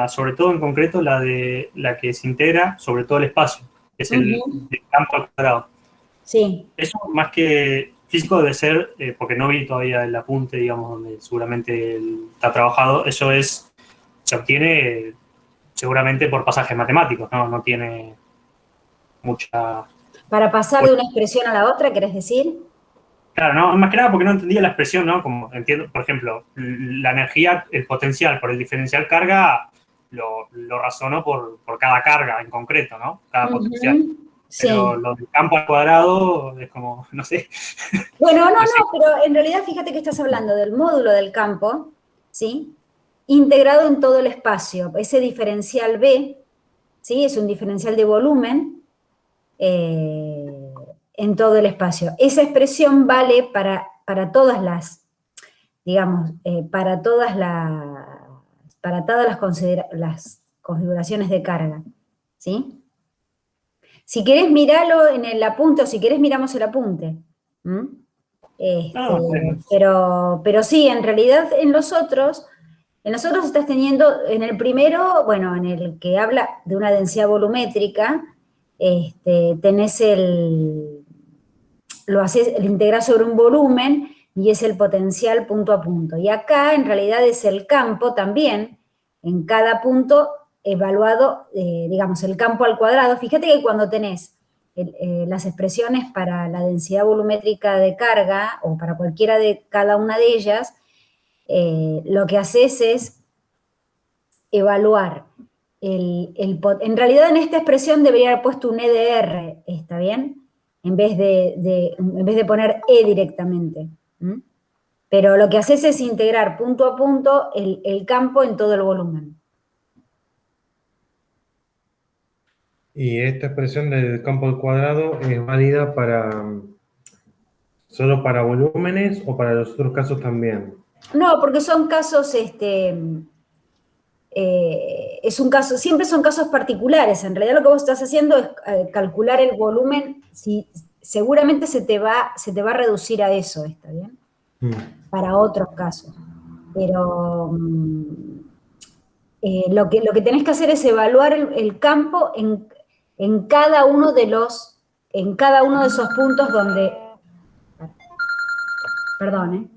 sobre todo en concreto la que se integra sobre todo el espacio, que es el campo al cuadrado. Sí. Eso más que físico debe ser, porque no vi todavía el apunte, digamos, donde seguramente está trabajado, eso se obtiene seguramente por pasajes matemáticos, ¿no? No tiene mucha... Para pasar de una expresión a la otra, ¿querés decir? Claro, no, más que nada porque no entendía la expresión, ¿no? Como entiendo, por ejemplo, la energía, el potencial por el diferencial carga, lo razono por cada carga en concreto, ¿no? Cada potencial. Sí. Pero lo del campo al cuadrado es como, no sé. Bueno, no, pero en realidad fíjate que estás hablando del módulo del campo, ¿sí? Integrado en todo el espacio. Ese diferencial B, ¿sí? Es un diferencial de volumen en todo el espacio. Esa expresión vale para todas las, digamos, para todas las configuraciones de carga, ¿sí? Si querés mirarlo en el apunte, o si querés miramos el apunte. Pero sí, en realidad en los otros estás teniendo, en el primero, bueno, en el que habla de una densidad volumétrica, tenés lo integrás sobre un volumen y es el potencial punto a punto. Y acá en realidad es el campo también, en cada punto evaluado, digamos, el campo al cuadrado. Fíjate que cuando tenés las expresiones para la densidad volumétrica de carga, o para cualquiera de cada una de ellas, lo que haces es evaluar en realidad en esta expresión debería haber puesto un EDR, ¿está bien? En vez de poner E directamente. Pero lo que haces es integrar punto a punto el campo en todo el volumen. ¿Y esta expresión del campo al cuadrado es válida solo para volúmenes o para los otros casos también? No, porque son casos, siempre son casos particulares. En realidad lo que vos estás haciendo es calcular el volumen, seguramente se te va a reducir a eso, ¿está bien? Para otros casos. Pero lo que tenés que hacer es evaluar el campo en cada uno de esos puntos donde... Perdón,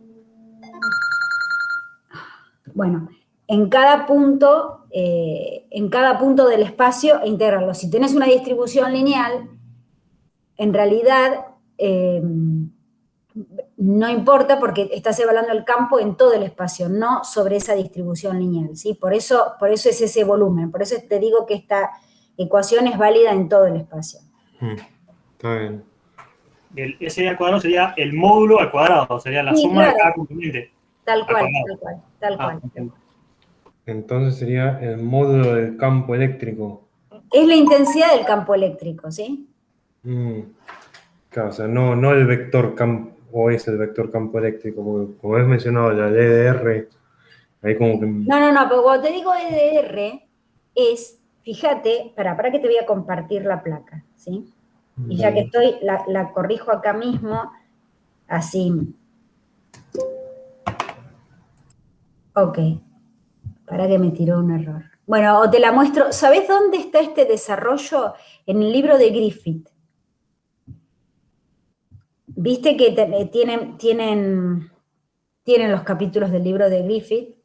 Bueno, en cada punto del espacio e integrarlo. Si tenés una distribución lineal, en realidad no importa porque estás evaluando el campo en todo el espacio, no sobre esa distribución lineal, ¿sí? Por eso es ese volumen, por eso te digo que esta ecuación es válida en todo el espacio. Está bien. Ese al cuadrado sería el módulo al cuadrado, sería la suma de cada componente. Tal cual. Entonces sería el módulo del campo eléctrico. Es la intensidad del campo eléctrico, ¿sí? Claro, o sea, no el vector campo, o es el vector campo eléctrico, porque como has mencionado, la LDR, ahí como que... No, pero cuando te digo EDR, fíjate, para que te voy a compartir la placa, ¿sí? Y ya que estoy, la corrijo acá mismo, así. Ok, para que me tiró un error. Bueno, o te la muestro. ¿Sabés dónde está este desarrollo? En el libro de Griffith. ¿Viste que tienen los capítulos del libro de Griffith?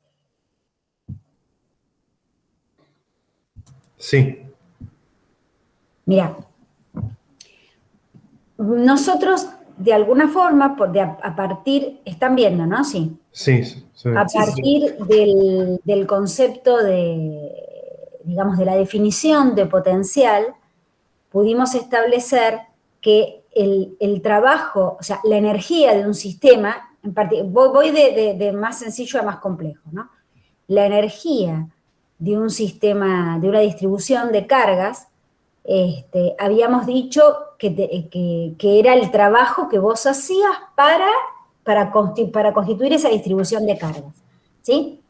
Sí. Mira, nosotros de alguna forma, a partir, están viendo, ¿no? Sí. Sí. A partir del concepto digamos, de la definición de potencial, pudimos establecer que el trabajo, o sea, la energía de un sistema, voy de más sencillo a más complejo, ¿no? La energía de un sistema, de una distribución de cargas, habíamos dicho que era el trabajo que vos hacías para constituir esa distribución de cargas, ¿sí?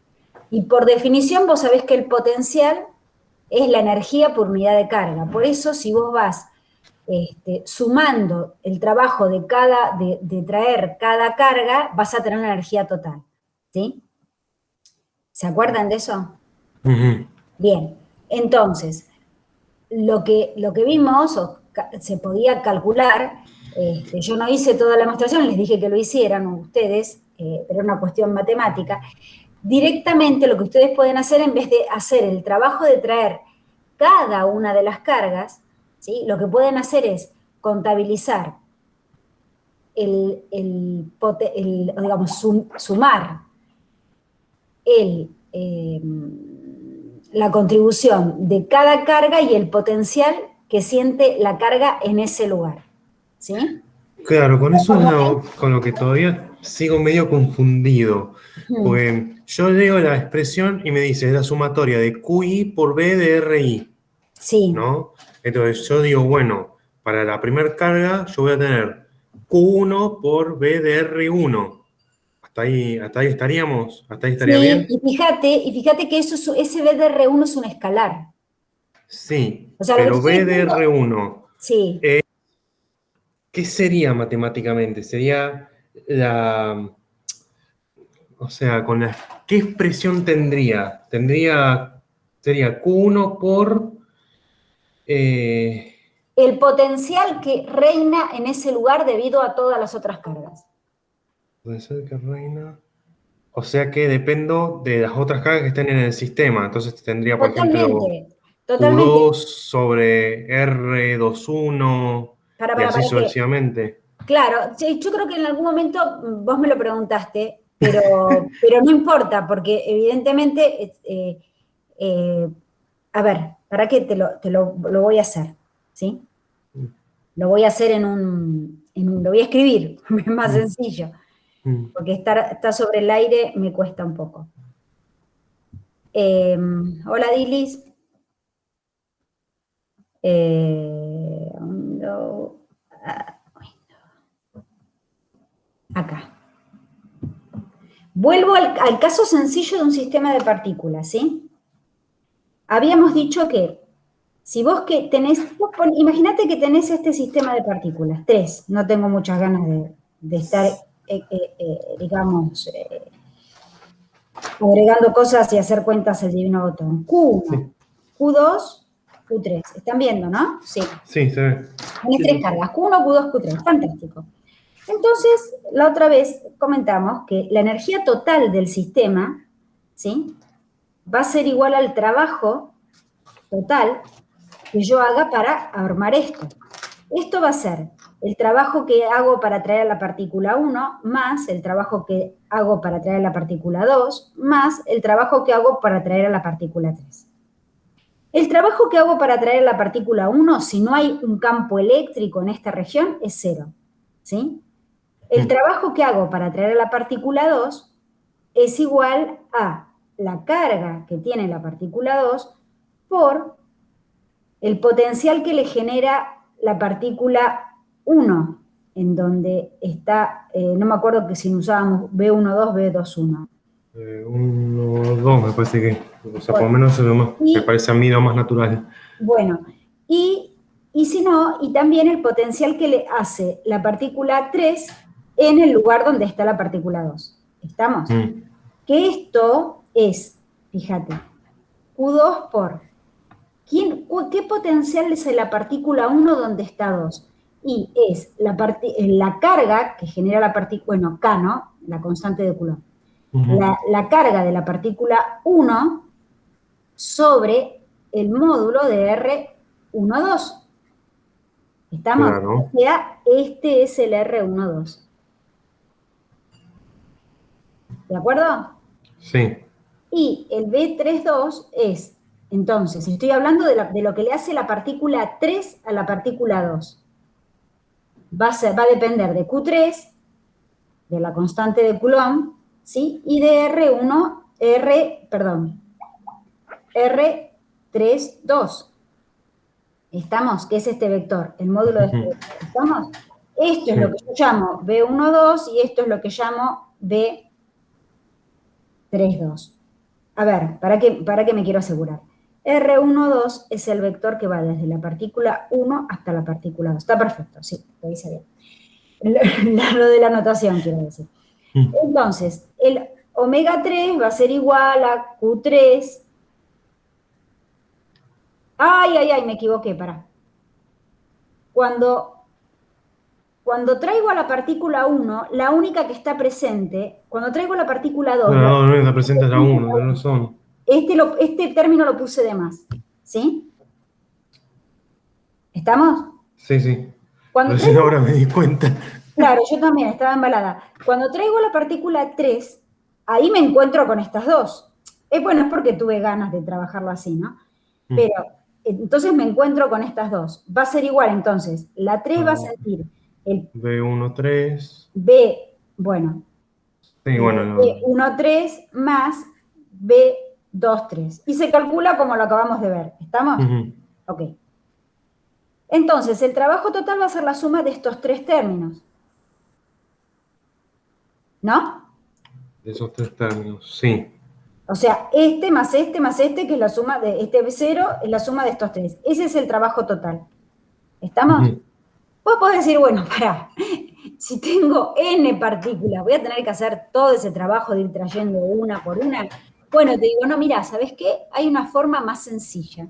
Y por definición vos sabés que el potencial es la energía por unidad de carga. Por eso si vos vas sumando el trabajo de traer cada carga, vas a tener una energía total, ¿sí? ¿Se acuerdan de eso? Ujú. Bien, entonces, lo que vimos, se podía calcular, yo no hice toda la demostración, les dije que lo hicieran ustedes, pero era una cuestión matemática. Directamente lo que ustedes pueden hacer, en vez de hacer el trabajo de traer cada una de las cargas, ¿sí? Lo que pueden hacer es contabilizar digamos, sumar la contribución de cada carga y el potencial que siente la carga en ese lugar. ¿Sí? Claro, con eso es con lo que todavía sigo medio confundido. Porque yo leo la expresión y me dice, es la sumatoria de QI por B de RI, Sí. ¿no? Entonces yo digo, bueno, para la primera carga yo voy a tener Q1 por B de R1. Hasta ahí estaríamos, hasta ahí estaría Sí, bien. y fíjate que ese BDR1 es un escalar. Sí, O sea, lo que te pero estoy B de diciendo, R1, sí, ¿qué sería matemáticamente? Sería la, o sea, ¿qué expresión tendría? Sería Q1 por, eh, el potencial que reina en ese lugar debido a todas las otras cargas. puede ser que reina. O sea que dependo de las otras cargas que estén en el sistema. Entonces tendría, por ejemplo, Totalmente, totalmente. Q2 sobre R21 y Para así que, sucesivamente. claro, sí, yo creo que en algún momento vos me lo preguntaste, pero no importa, porque evidentemente, eh, a ver, ¿para qué lo voy a hacer? ¿Sí? Lo voy a hacer lo voy a escribir, es más Mm, sencillo, mm. porque está sobre el aire me cuesta un poco. Hola, Dilis. Acá. Vuelvo al caso sencillo de un sistema de partículas, ¿sí? Habíamos dicho que si vos que tenés, imagínate que tenés este sistema de partículas, tres, no tengo muchas ganas de estar, digamos, agregando cosas y hacer cuentas al divino botón. Q1, Sí, Q2, Q3. ¿Están viendo, no? Sí. sí, se ve. Tenés tres cargas, Q1, Q2, Q3. Fantástico. Entonces, la otra vez comentamos que la energía total del sistema, ¿sí? Va a ser igual al trabajo total que yo haga para armar esto. Esto va a ser el trabajo que hago para traer a la partícula 1 más el trabajo que hago para traer a la partícula 2 más el trabajo que hago para traer a la partícula 3. El trabajo que hago para traer a la partícula 1, si no hay un campo eléctrico en esta región, es 0. ¿Sí? El trabajo que hago para traer a la partícula 2 es igual a la carga que tiene la partícula 2 por el potencial que le genera la partícula 1, en donde está, no me acuerdo que si usábamos B12, B21. 1, 2, me parece que. O sea, por lo Bueno, menos es lo más, me y parece a mí lo más natural. bueno, y si no, y también el potencial que le hace la partícula 3 en el lugar donde está la partícula 2. ¿Estamos? Mm. Que esto es, fíjate, Q2 por ¿qué potencial es la partícula 1 donde está 2? Y es la carga que genera la partícula, bueno, K, ¿no? La constante de Coulomb. La carga de la partícula 1 sobre el módulo de R12. ¿Estamos? Claro, O sea, este es el R12. ¿De acuerdo? sí. Y el B32 es, entonces, estoy hablando de lo que le hace la partícula 3 a la partícula 2. Va a depender de Q3, de la constante de Coulomb, ¿sí? Y de R32. ¿Estamos? ¿Qué es este vector? El módulo de este vector. ¿Estamos? Esto es lo que yo llamo B12 y esto es lo que llamo B32. A ver, ¿para qué me quiero asegurar? R12 es el vector que va desde la partícula 1 hasta la partícula 2. Está perfecto, sí, lo hice bien. Lo de la notación, quiero decir. Entonces, el omega 3 va a ser igual a Q3 Me equivoqué, pará. Cuando traigo a la partícula 1, la única que está presente, cuando traigo la partícula 2, No, no está presente la 1, no lo son. este término lo puse de más, ¿sí? ¿Estamos? Sí, sí. Cuando Recién traigo, ahora me di cuenta. claro, yo también estaba embalada. Cuando traigo la partícula 3, ahí me encuentro con estas dos. Bueno, es porque tuve ganas de trabajarlo así, ¿no? Pero entonces me encuentro con estas dos. Va a ser igual entonces. La 3 va a sentir el B13. bueno, Sí, bueno. B13 más B23. Y se calcula como lo acabamos de ver. ¿Estamos? Ok. Entonces, el trabajo total va a ser la suma de estos tres términos. ¿No? De esos tres términos, sí. O sea, este más este, que es la suma de este B0, es la suma de estos tres. Ese es el trabajo total. ¿Estamos? Vos podés decir, bueno, pará, si tengo N partículas, voy a tener que hacer todo ese trabajo de ir trayendo una por una. Bueno, te digo, no, mirá, ¿sabés qué? Hay una forma más sencilla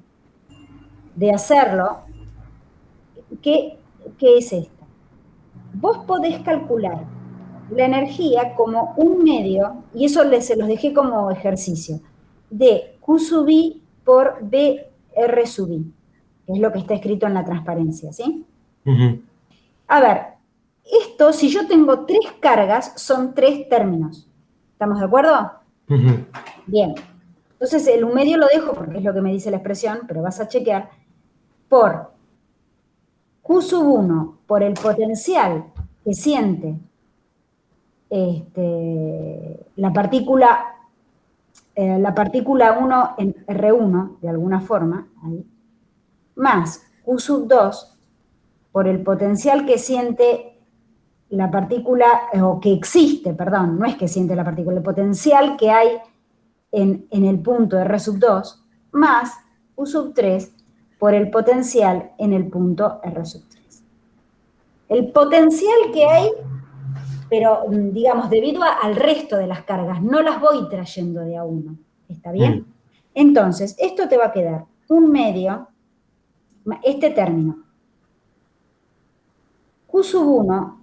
de hacerlo, que es esta. Vos podés calcular la energía como un medio, y eso se los dejé como ejercicio, de Q sub I por BR sub I, que es lo que está escrito en la transparencia, ¿sí? A ver, esto, si yo tengo tres cargas, son tres términos. ¿Estamos de acuerdo? Bien. Entonces, el un medio lo dejo, porque es lo que me dice la expresión, pero vas a chequear, por Q sub 1, por el potencial que siente la partícula 1 en R1, de alguna forma, ahí, más Q sub 2, por el potencial que siente la partícula, o que existe, perdón, no es que siente la partícula, el potencial que hay en el punto R sub 2, más Q sub 3 por el potencial en el punto R sub 3. El potencial que hay, pero digamos, debido al resto de las cargas, no las voy trayendo de a uno. ¿Está bien? Entonces, esto te va a quedar un medio, este término, Q sub 1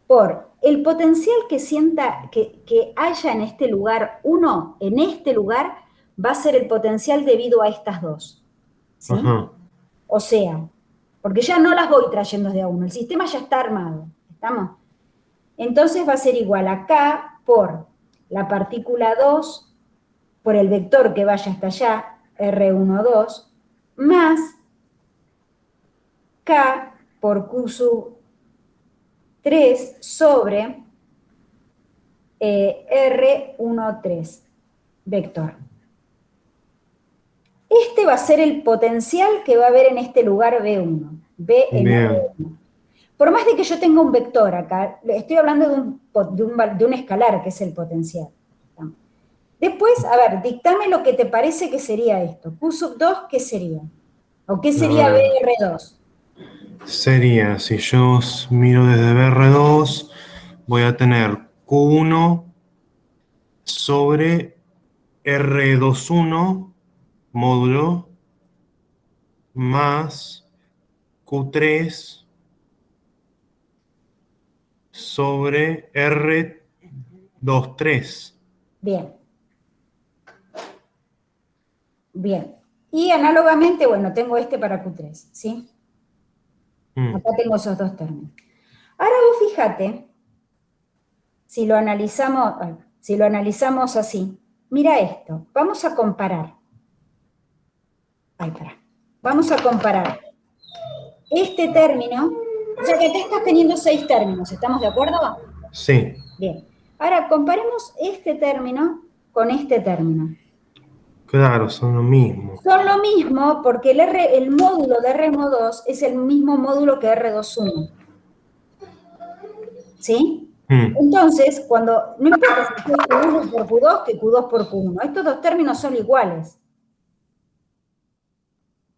por el potencial que sienta, que haya en este lugar 1, en este lugar, va a ser el potencial debido a estas dos. ¿Sí? O sea, porque ya no las voy trayendo de a uno, el sistema ya está armado. ¿Estamos? Entonces va a ser igual a K por la partícula 2, por el vector que vaya hasta allá, R12, más K por Q sub 3 sobre R13 vector. Este va a ser el potencial que va a haber en este lugar B1. B en R1. Por más de que yo tenga un vector acá, estoy hablando de un escalar, que es el potencial. Después, a ver, dictame lo que te parece que sería esto. Q sub 2, ¿qué sería? ¿O qué sería BR2? Sería, si yo miro desde BR2, voy a tener Q1 sobre R21 módulo más Q3 sobre R23. Bien. Bien. Y análogamente, bueno, tengo este para Q3, ¿sí? Acá tengo esos dos términos. Ahora vos fíjate, si lo analizamos así, mira esto, vamos a comparar. Vamos a comparar este término, o sea que acá estás teniendo 6 términos, ¿estamos de acuerdo? Sí. Bien. Ahora, comparemos este término con este término. Claro, son lo mismo. Son lo mismo porque el módulo de R2 es el mismo módulo que R21. ¿Sí? Entonces, no importa si es Q1 por Q2 que Q2 por Q1, estos dos términos son iguales.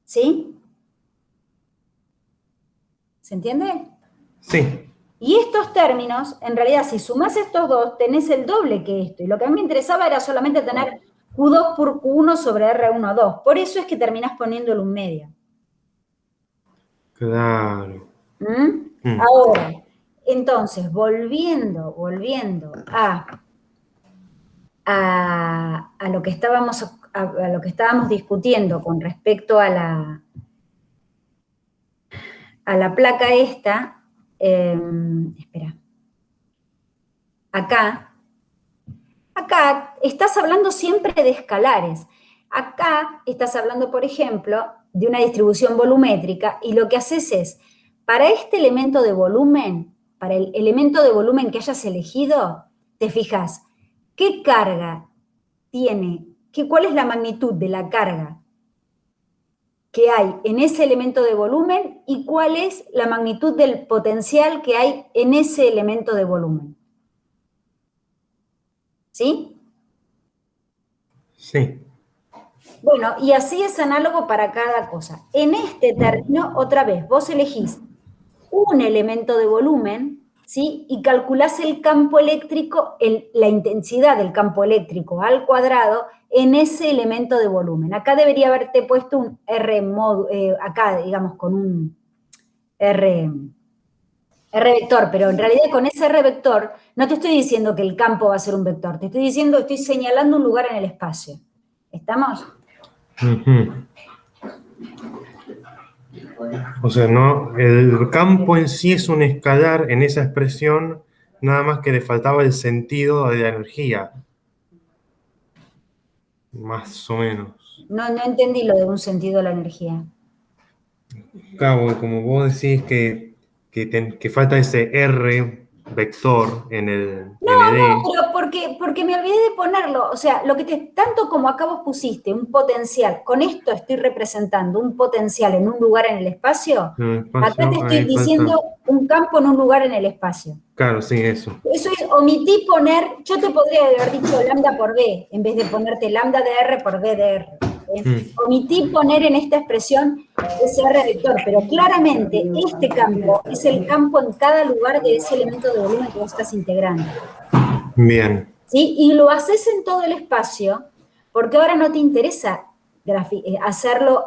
¿Sí? ¿Se entiende? Sí. Y estos términos, en realidad, si sumás estos dos, tenés el doble que esto. Y lo que a mí me interesaba era solamente tener Q2 por Q1 sobre R1,2. Por eso es que terminás poniéndolo un medio. Claro. Ahora, entonces, volviendo a lo que estábamos discutiendo con respecto a la placa esta, espera, acá estás hablando siempre de escalares. Acá estás hablando, por ejemplo, de una distribución volumétrica, y lo que haces es, para este elemento de volumen, para el elemento de volumen que hayas elegido, te fijas qué carga tiene, cuál es la magnitud de la carga que hay en ese elemento de volumen y cuál es la magnitud del potencial que hay en ese elemento de volumen. ¿Sí? Sí. Bueno, y así es análogo para cada cosa. En este término, otra vez, vos elegís un elemento de volumen, ¿sí? Y calculás el campo eléctrico, la intensidad del campo eléctrico al cuadrado en ese elemento de volumen. Acá debería haberte puesto un R acá, digamos, con un R vector, pero en realidad con ese R vector no te estoy diciendo que el campo va a ser un vector, te estoy señalando un lugar en el espacio. ¿Estamos? O sea, no, el campo en sí es un escalar en esa expresión, nada más que le faltaba el sentido de la energía. Más o menos. No entendí lo de un sentido de la energía. Claro, como vos decís que falta ese R vector en el No, ND. pero porque me olvidé de ponerlo. O sea, tanto como acá vos pusiste un potencial, con esto estoy representando un potencial en un lugar en el espacio, En el acá espacio, te estoy ahí diciendo falta. un campo en un lugar en el espacio. Claro, sí, eso. Eso es, omití poner, yo te podría haber dicho lambda por B, en vez de ponerte lambda de R por B de R. Omití poner en esta expresión ese R vector, pero claramente este campo es el campo en cada lugar de ese elemento de volumen que vos estás integrando. Bien. ¿Sí? Y lo haces en todo el espacio, porque ahora no te interesa hacerlo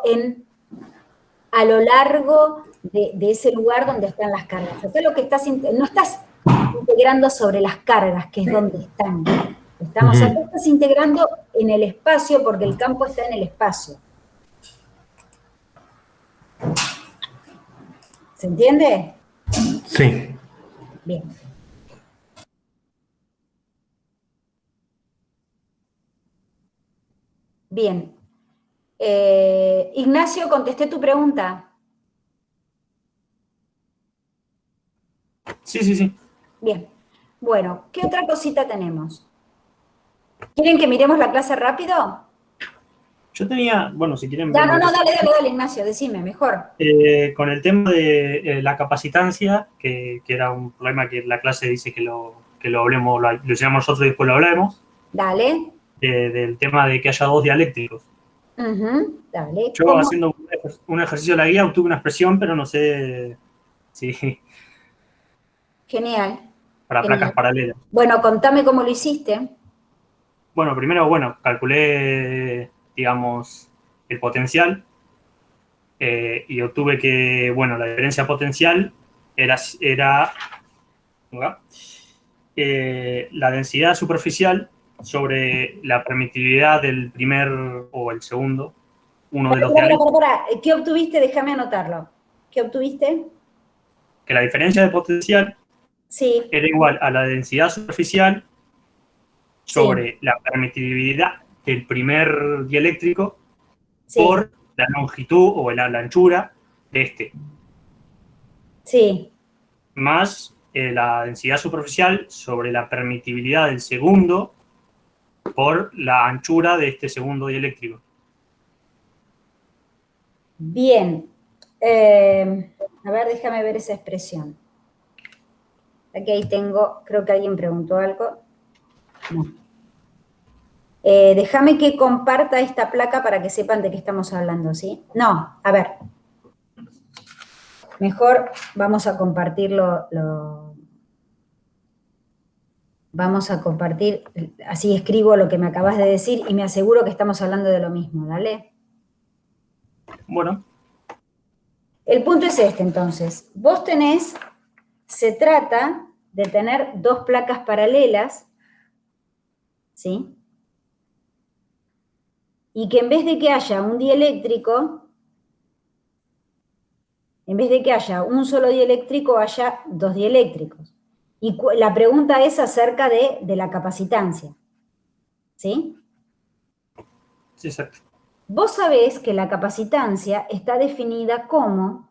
a lo largo de ese lugar donde están las cargas. Acá lo que no estás integrando sobre las cargas, que es donde están. Acá estás integrando en el espacio, porque el campo está en el espacio. ¿Se entiende? Sí. Bien. Bien. Ignacio, contesté tu pregunta. Sí. Bien. Bueno, ¿qué otra cosita tenemos? ¿Quieren que miremos la clase rápido? Yo tenía, bueno, si quieren... No, dale, Ignacio, decime, mejor. Con el tema de la capacitancia, que era un problema que la clase dice que lo hablemos, lo llamamos nosotros y después lo hablemos. Dale. Del tema de que haya dos dialécticos. Dale. Yo haciendo un ejercicio de la guía obtuve una expresión, pero no sé si... Genial. Para placas paralelas. Bueno, contame cómo lo hiciste. Bueno, primero, calculé, digamos, el potencial y obtuve que, la diferencia potencial era la densidad superficial sobre la permitividad del primer o el segundo, uno de los dialécticos. ¿Qué obtuviste? Déjame anotarlo. ¿Qué obtuviste? Que la diferencia de potencial era igual a la densidad superficial sobre la permitividad del primer dieléctrico por la longitud o la anchura de este. Sí. Más la densidad superficial sobre la permitividad del segundo por la anchura de este segundo dieléctrico. Bien. A ver, déjame ver esa expresión. Aquí ahí tengo, creo que alguien preguntó algo. No. Déjame que comparta esta placa para que sepan de qué estamos hablando, ¿sí? No, a ver. Mejor vamos a compartirlo. Vamos a compartir, así escribo lo que me acabas de decir y me aseguro que estamos hablando de lo mismo, ¿dale? Bueno. El punto es este, entonces. Vos tenés, se trata de tener dos placas paralelas, ¿sí? Y que en vez de que haya un dieléctrico, en vez de que haya un solo dieléctrico, haya dos dieléctricos. Y la pregunta es acerca de la capacitancia, ¿sí? Sí, exacto. Vos sabés que la capacitancia está definida como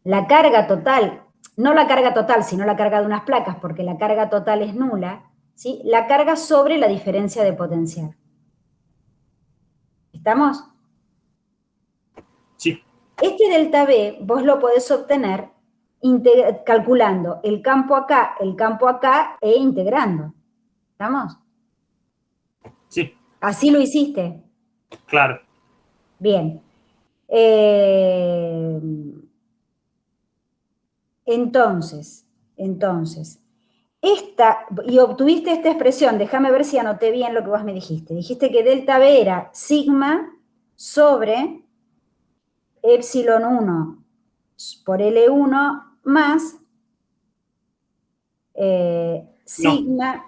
la carga total, no la carga total, sino la carga de unas placas, porque la carga total es nula, ¿sí? La carga sobre la diferencia de potencial. ¿Estamos? Sí. Este delta B vos lo podés obtener calculando el campo acá e integrando. ¿Estamos? Sí. Así lo hiciste. Claro. Bien. Entonces, y obtuviste esta expresión, déjame ver si anoté bien lo que vos me dijiste. Dijiste que delta B era sigma sobre epsilon 1 por L1 más sigma,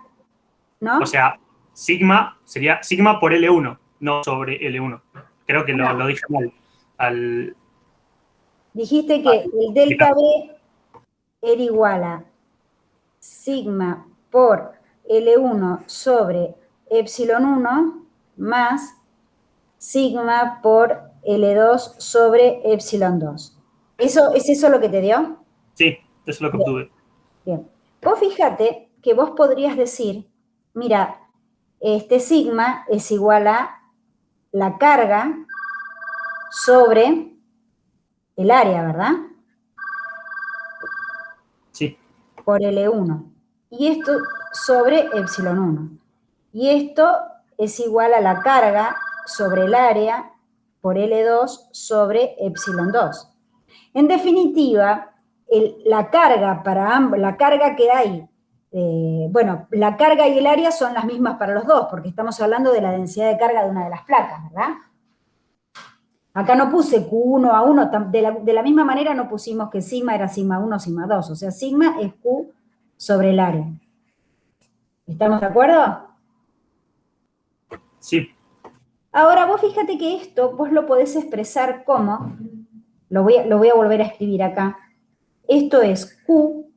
¿no? O sea, sigma sería sigma por L1, no sobre L1. Creo que lo dije mal. Dijiste que el delta B era igual a sigma por L1 sobre epsilon 1 más sigma por L2 sobre epsilon 2. ¿Es eso lo que te dio? Sí, eso es lo que obtuve. Bien. Vos fíjate que vos podrías decir, mira, este sigma es igual a la carga sobre el área, ¿verdad? Sí. Por L1. Y esto sobre epsilon 1. Y esto es igual a la carga sobre el área por L2 sobre epsilon 2. En definitiva, la carga para ambos, la carga que hay, la carga y el área son las mismas para los dos, porque estamos hablando de la densidad de carga de una de las placas, ¿verdad? Acá no puse Q1 a 1, de la misma manera no pusimos que sigma era sigma 1, sigma 2, o sea, sigma es Q sobre el área. ¿Estamos de acuerdo? Sí. Ahora vos fíjate que esto vos lo podés expresar como, lo voy a volver a escribir acá, esto es Q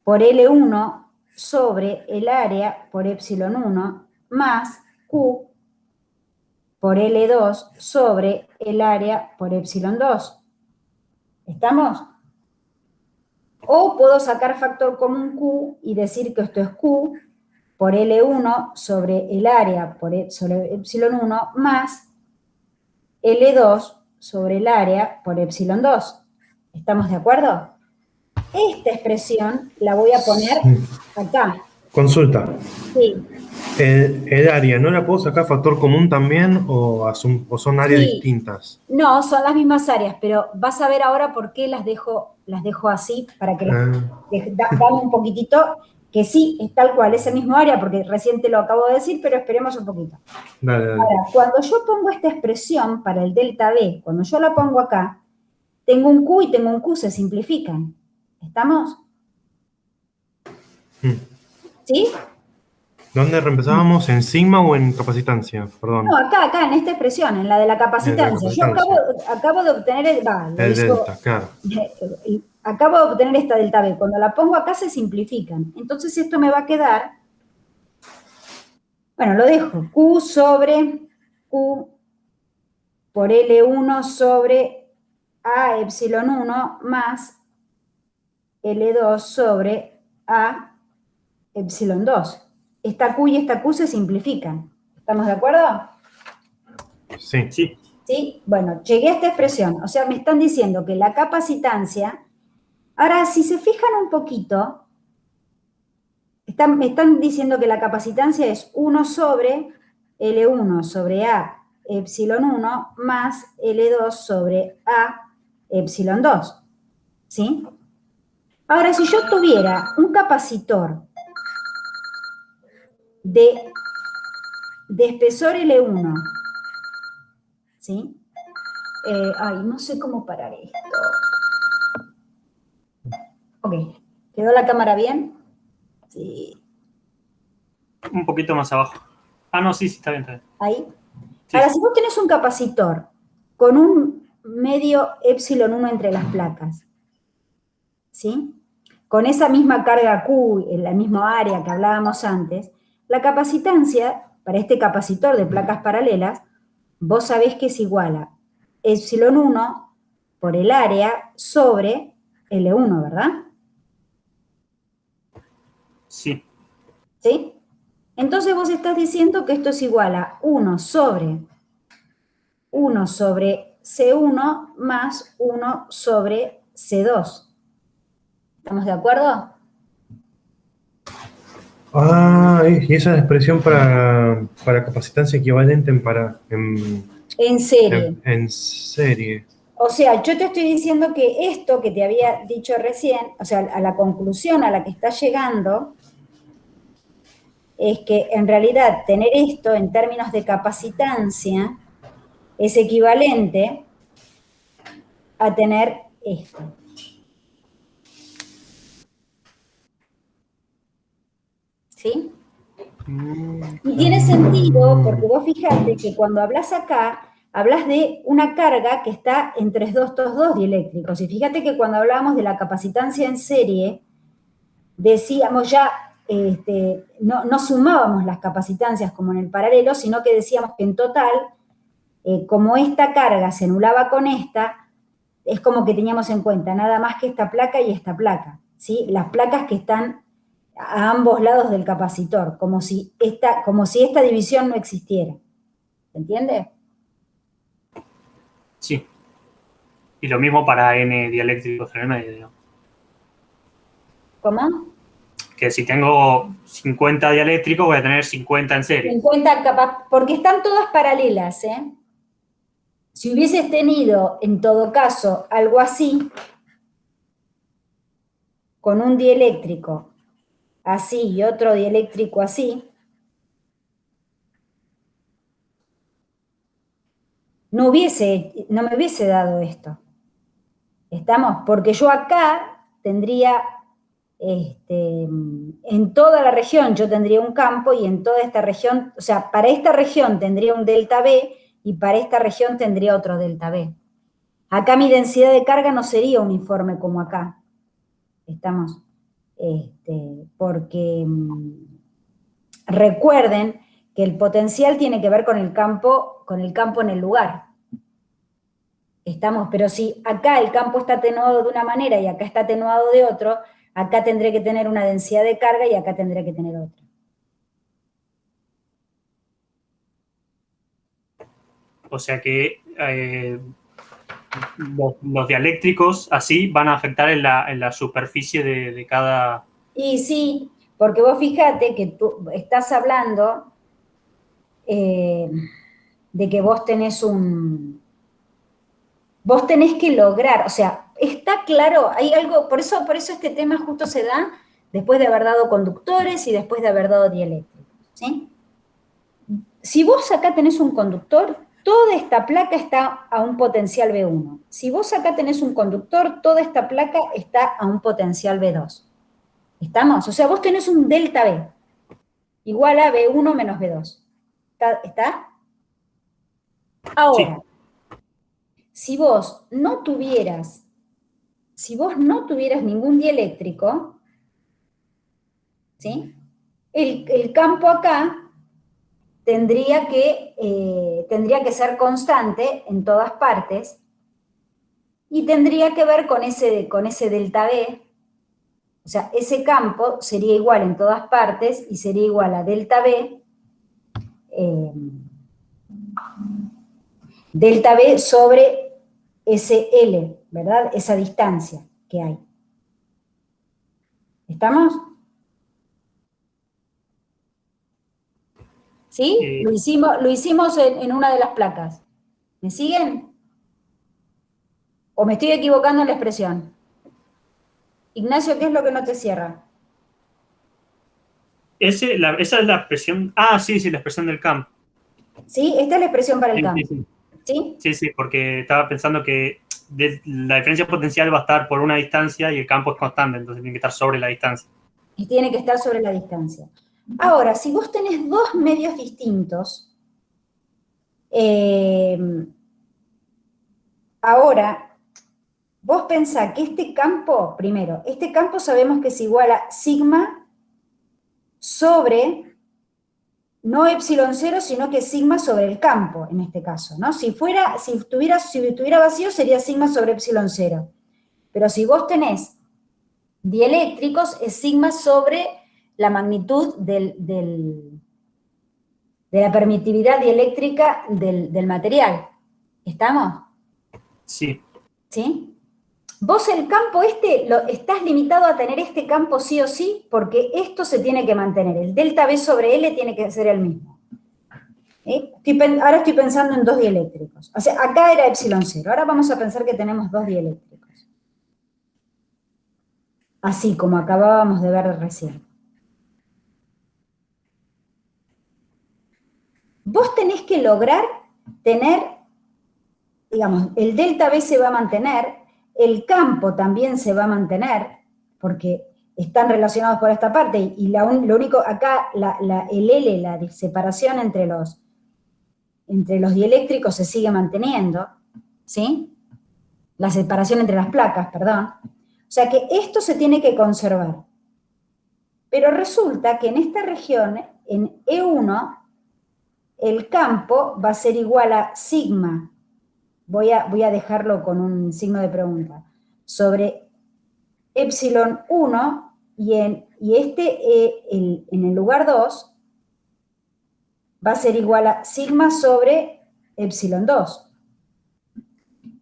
por L1 sobre el área por epsilon 1 más Q por L2 sobre el área por epsilon 2. ¿Estamos? O puedo sacar factor común Q y decir que esto es Q por L1 sobre el área sobre epsilon 1 más L2 sobre el área por epsilon 2. ¿Estamos de acuerdo? Esta expresión la voy a poner acá. Consulta. Sí. ¿El área no la puedo sacar factor común también o son áreas distintas? No, son las mismas áreas, pero vas a ver ahora por qué las dejo así, para que dame un poquitito, que sí, es tal cual, es el mismo área, porque recién te lo acabo de decir, pero esperemos un poquito. Dale. Ahora, cuando yo pongo esta expresión para el delta B, cuando yo la pongo acá, tengo un Q y tengo un Q, se simplifican. ¿Estamos? ¿Sí? ¿Dónde reempezábamos? ¿En sigma o en capacitancia? Perdón. No, acá, en esta expresión, en la de la capacitancia. Yo acabo de obtener el delta, claro. Acabo de obtener esta delta B. Cuando la pongo acá se simplifican. Entonces esto me va a quedar, bueno, lo dejo, Q sobre Q por L1 sobre A epsilon 1 más L2 sobre A epsilon 2. Esta Q y esta Q se simplifican. ¿Estamos de acuerdo? Sí. ¿Sí? Bueno, llegué a esta expresión. O sea, me están diciendo que la capacitancia... Ahora, si se fijan un poquito, me están diciendo que la capacitancia es 1 sobre L1 sobre A epsilon 1 más L2 sobre A epsilon 2. ¿Sí? Ahora, si yo tuviera un capacitor de espesor L1, ¿sí? Ay, no sé cómo parar esto. Ok, ¿quedó la cámara bien? Sí. Un poquito más abajo. Ah, no, sí, sí, está bien, está bien. Ahí. Sí, Ahora, sí. si vos tenés un capacitor con un medio epsilon 1 entre las placas, ¿sí? Con esa misma carga Q, en la misma área que hablábamos antes, la capacitancia para este capacitor de placas paralelas, vos sabés que es igual a epsilon 1 por el área sobre L1, ¿verdad? Sí. ¿Sí? Entonces vos estás diciendo que esto es igual a 1 sobre C1 más 1 sobre C2. ¿Estamos de acuerdo? Ah, y esa es la expresión para capacitancia equivalente En serie. en serie. O sea, yo te estoy diciendo que esto que te había dicho recién, o sea, a la conclusión a la que estás llegando, es que en realidad tener esto en términos de capacitancia es equivalente a tener esto. ¿Sí? Y tiene sentido porque vos fijate que cuando hablas acá, hablas de una carga que está entre estos dos dieléctricos. Y fíjate que cuando hablábamos de la capacitancia en serie, decíamos ya, no sumábamos las capacitancias como en el paralelo, sino que decíamos que en total, como esta carga se anulaba con esta, es como que teníamos en cuenta nada más que esta placa y esta placa, ¿sí? Las placas que están a ambos lados del capacitor, como si esta división no existiera. ¿Se entiende? Sí. Y lo mismo para N dieléctricos en el medio, digamos. ¿Cómo? Que si tengo 50 dieléctricos, voy a tener 50 en serie. 50 porque están todas paralelas, ¿eh? Si hubieses tenido, en todo caso, algo así, con un dieléctrico así y otro dieléctrico así, no me hubiese dado esto. ¿Estamos? Porque yo acá tendría, en toda la región yo tendría un campo y en toda esta región, o sea, para esta región tendría un delta B y para esta región tendría otro delta B. Acá mi densidad de carga no sería uniforme como acá. ¿Estamos? Porque recuerden que el potencial tiene que ver con el campo en el lugar. ¿Estamos? Pero si acá el campo está atenuado de una manera y acá está atenuado de otro, acá tendré que tener una densidad de carga y acá tendré que tener otra. O sea que los dieléctricos así van a afectar en la superficie de cada... Y sí, porque vos fíjate que tú estás hablando de que vos tenés vos tenés que lograr, o sea, está claro, hay algo, por eso este tema justo se da después de haber dado conductores y después de haber dado dieléctricos, ¿sí? Si vos acá tenés un conductor, toda esta placa está a un potencial B1. Si vos acá tenés un conductor, toda esta placa está a un potencial B2. ¿Estamos? O sea, vos tenés un delta B igual a B1 menos B2. ¿Está? Ahora, Sí. si vos no tuvieras ningún dieléctrico, ¿sí? El campo acá tendría que ser constante en todas partes y tendría que ver con ese delta B. O sea, ese campo sería igual en todas partes y sería igual a delta B sobre ese L, ¿verdad? Esa distancia que hay. ¿Estamos? ¿Sí? Lo hicimos en una de las placas. ¿Me siguen? ¿O me estoy equivocando en la expresión? Ignacio, ¿qué es lo que no te cierra? Esa es la expresión. Sí, la expresión del campo. ¿Sí? Esta es la expresión para el campo. Sí. ¿Sí? Sí, porque estaba pensando que la diferencia potencial va a estar por una distancia y el campo es constante, entonces tiene que estar sobre la distancia. Y tiene que estar sobre la distancia. Ahora, si vos tenés dos medios distintos, ahora, vos pensá que este campo, primero, este campo sabemos que es igual a sigma sobre, no epsilon 0, sino que sigma sobre el campo, en este caso, ¿no? Si estuviera vacío sería sigma sobre epsilon 0. Pero si vos tenés dieléctricos, es sigma sobre la magnitud de la permitividad dieléctrica del material. ¿Estamos? Sí. ¿Sí? Vos el campo estás limitado a tener este campo sí o sí, porque esto se tiene que mantener. El delta B sobre L tiene que ser el mismo. Ahora estoy pensando en dos dieléctricos. O sea, acá era epsilon 0. Ahora vamos a pensar que tenemos dos dieléctricos. Así como acabábamos de ver recién. Vos tenés que lograr tener, digamos, el delta B se va a mantener, el campo también se va a mantener, porque están relacionados por esta parte, y lo único, acá el L, la separación entre los dieléctricos se sigue manteniendo, ¿sí? La separación entre las placas, perdón. O sea que esto se tiene que conservar. Pero resulta que en esta región, en E1, el campo va a ser igual a sigma, voy a dejarlo con un signo de pregunta, sobre epsilon 1 y en el lugar 2 va a ser igual a sigma sobre epsilon 2.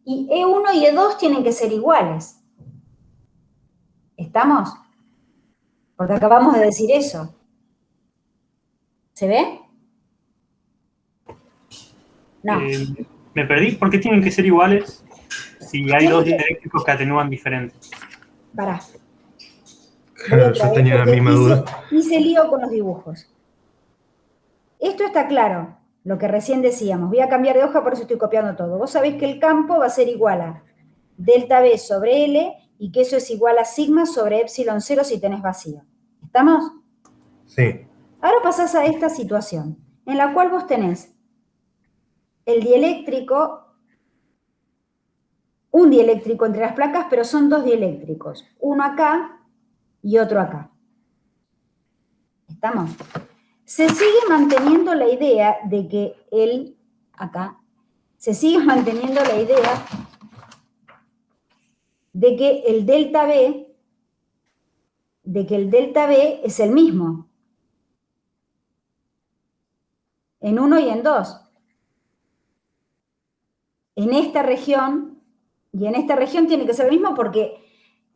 Y E1 y E2 tienen que ser iguales. ¿Estamos? Porque acabamos de decir eso. ¿Se ve? No. Me perdí. ¿Por qué tienen que ser iguales si hay dos dieléctricos que atenúan diferentes? Pará. Claro, yo tenía la misma duda. Hice lío con los dibujos. Esto está claro, lo que recién decíamos. Voy a cambiar de hoja, por eso estoy copiando todo. Vos sabés que el campo va a ser igual a delta B sobre L y que eso es igual a sigma sobre epsilon 0 si tenés vacío. ¿Estamos? Sí. Ahora pasás a esta situación, en la cual vos tenés el dieléctrico, un dieléctrico entre las placas, pero son dos dieléctricos, uno acá y otro acá. ¿Estamos? Se sigue manteniendo la idea de que se sigue manteniendo la idea de que el delta B es el mismo en 1 y en 2. En esta región, y en esta región tiene que ser el mismo porque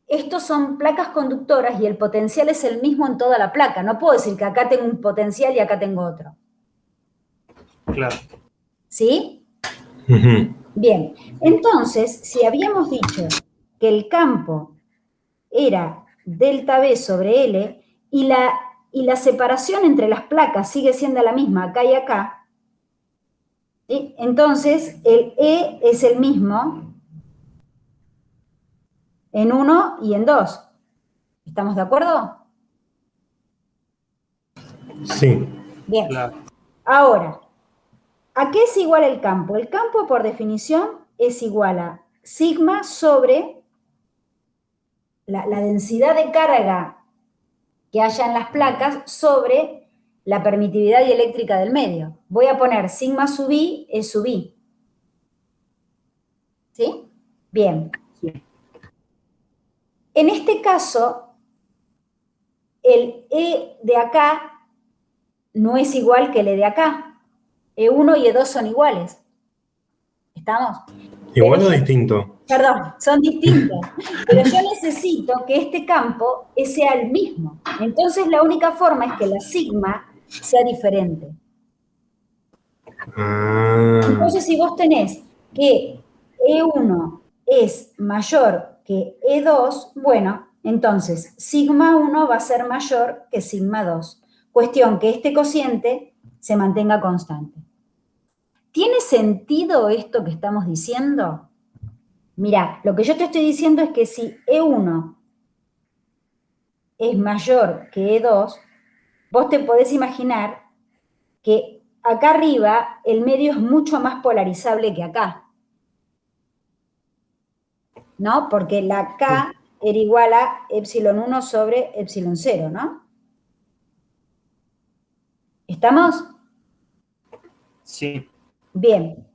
estos son placas conductoras y el potencial es el mismo en toda la placa. No puedo decir que acá tengo un potencial y acá tengo otro. Claro. ¿Sí? Uh-huh. Bien, entonces, si habíamos dicho que el campo era delta B sobre L y la separación entre las placas sigue siendo la misma acá y acá, ¿sí? Entonces el E es el mismo en 1 y en 2. ¿Estamos de acuerdo? Sí. Bien. Claro. Ahora, ¿a qué es igual el campo? El campo, por definición, es igual a sigma sobre la densidad de carga que haya en las placas sobre la permitividad dieléctrica del medio. Voy a poner sigma sub i es sub i. ¿Sí? Bien. Sí. En este caso, el E de acá no es igual que el E de acá. E1 y E2 son iguales. ¿Estamos? ¿Igual o distinto? Perdón, son distintos. Pero yo necesito que este campo sea el mismo. Entonces la única forma es que la sigma sea diferente. Entonces si vos tenés que E1 es mayor que E2, bueno, Entonces, sigma 1 va a ser mayor que sigma 2. Cuestión que este cociente se mantenga constante. ¿Tiene sentido esto que estamos diciendo? Mira, lo que yo te estoy diciendo es que si E1 es mayor que E2, vos te podés imaginar que acá arriba el medio es mucho más polarizable que acá, ¿no? Porque la K era igual a epsilon 1 sobre epsilon 0, ¿no? ¿Estamos? Sí. Bien.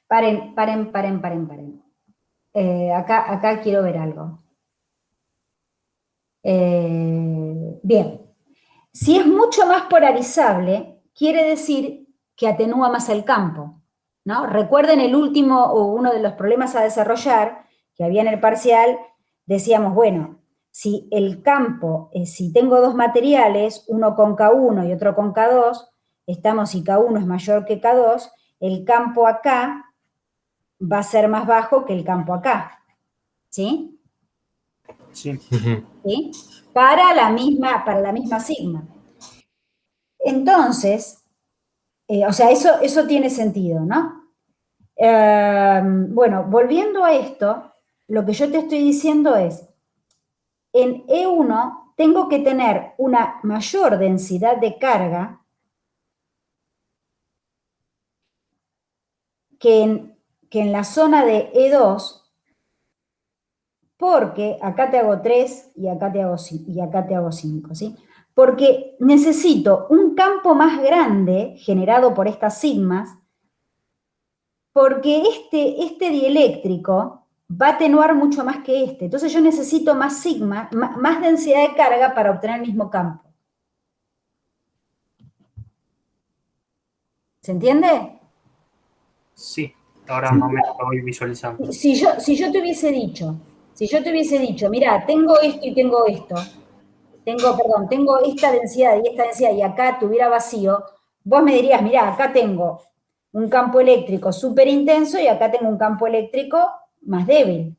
Paren. Acá quiero ver algo. Bien. Si es mucho más polarizable, quiere decir que atenúa más el campo, ¿no? Recuerden el último o uno de los problemas a desarrollar que había en el parcial, decíamos, bueno, si el campo, si tengo dos materiales, uno con K1 y otro con K2, estamos si K1 es mayor que K2, el campo acá va a ser más bajo que el campo acá, ¿sí? Sí. ¿Sí? Para la misma sigma. Entonces, o sea, eso tiene sentido, ¿no? Bueno, volviendo a esto, lo que yo te estoy diciendo es, en E1 tengo que tener una mayor densidad de carga que en la zona de E2, porque acá te hago 3 y acá te hago 5, ¿sí? Porque necesito un campo más grande generado por estas sigmas, porque este dieléctrico va a atenuar mucho más que este. Entonces yo necesito más sigma, más densidad de carga para obtener el mismo campo. ¿Se entiende? Sí. Ahora más o menos lo voy visualizando. Si yo te hubiese dicho, mira, tengo esto y tengo esto, tengo esta densidad y acá tuviera vacío, vos me dirías, mira, acá tengo un campo eléctrico súper intenso y acá tengo un campo eléctrico más débil,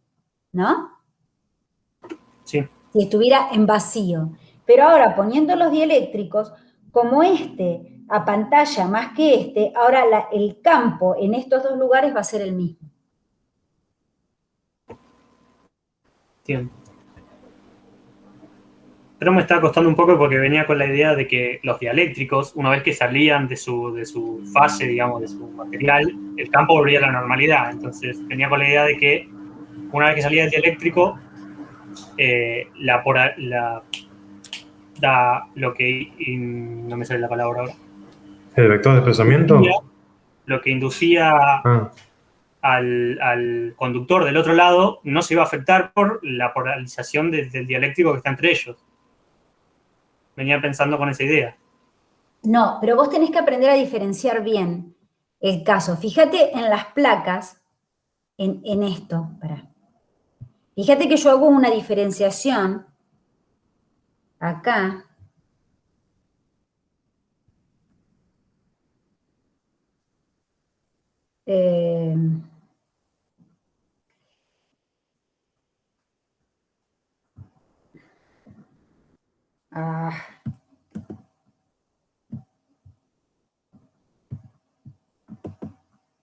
¿no? Sí. Si estuviera en vacío. Pero ahora, poniendo los dieléctricos, como este apantalla más que este, ahora el campo en estos dos lugares va a ser el mismo. Entiendo. Pero me estaba costando un poco porque venía con la idea de que los dieléctricos, una vez que salían de su fase, digamos, de su material, el campo volvía a la normalidad. Entonces venía con la idea de que una vez que salía el dieléctrico, lo que, no me sale la palabra ahora. ¿El vector de desplazamiento? Lo que inducía al conductor del otro lado no se iba a afectar por la polarización del dialéctrico que está entre ellos. Venía pensando con esa idea. No, pero vos tenés que aprender a diferenciar bien el caso. Fíjate en las placas, en esto, pará. Fíjate que yo hago una diferenciación acá.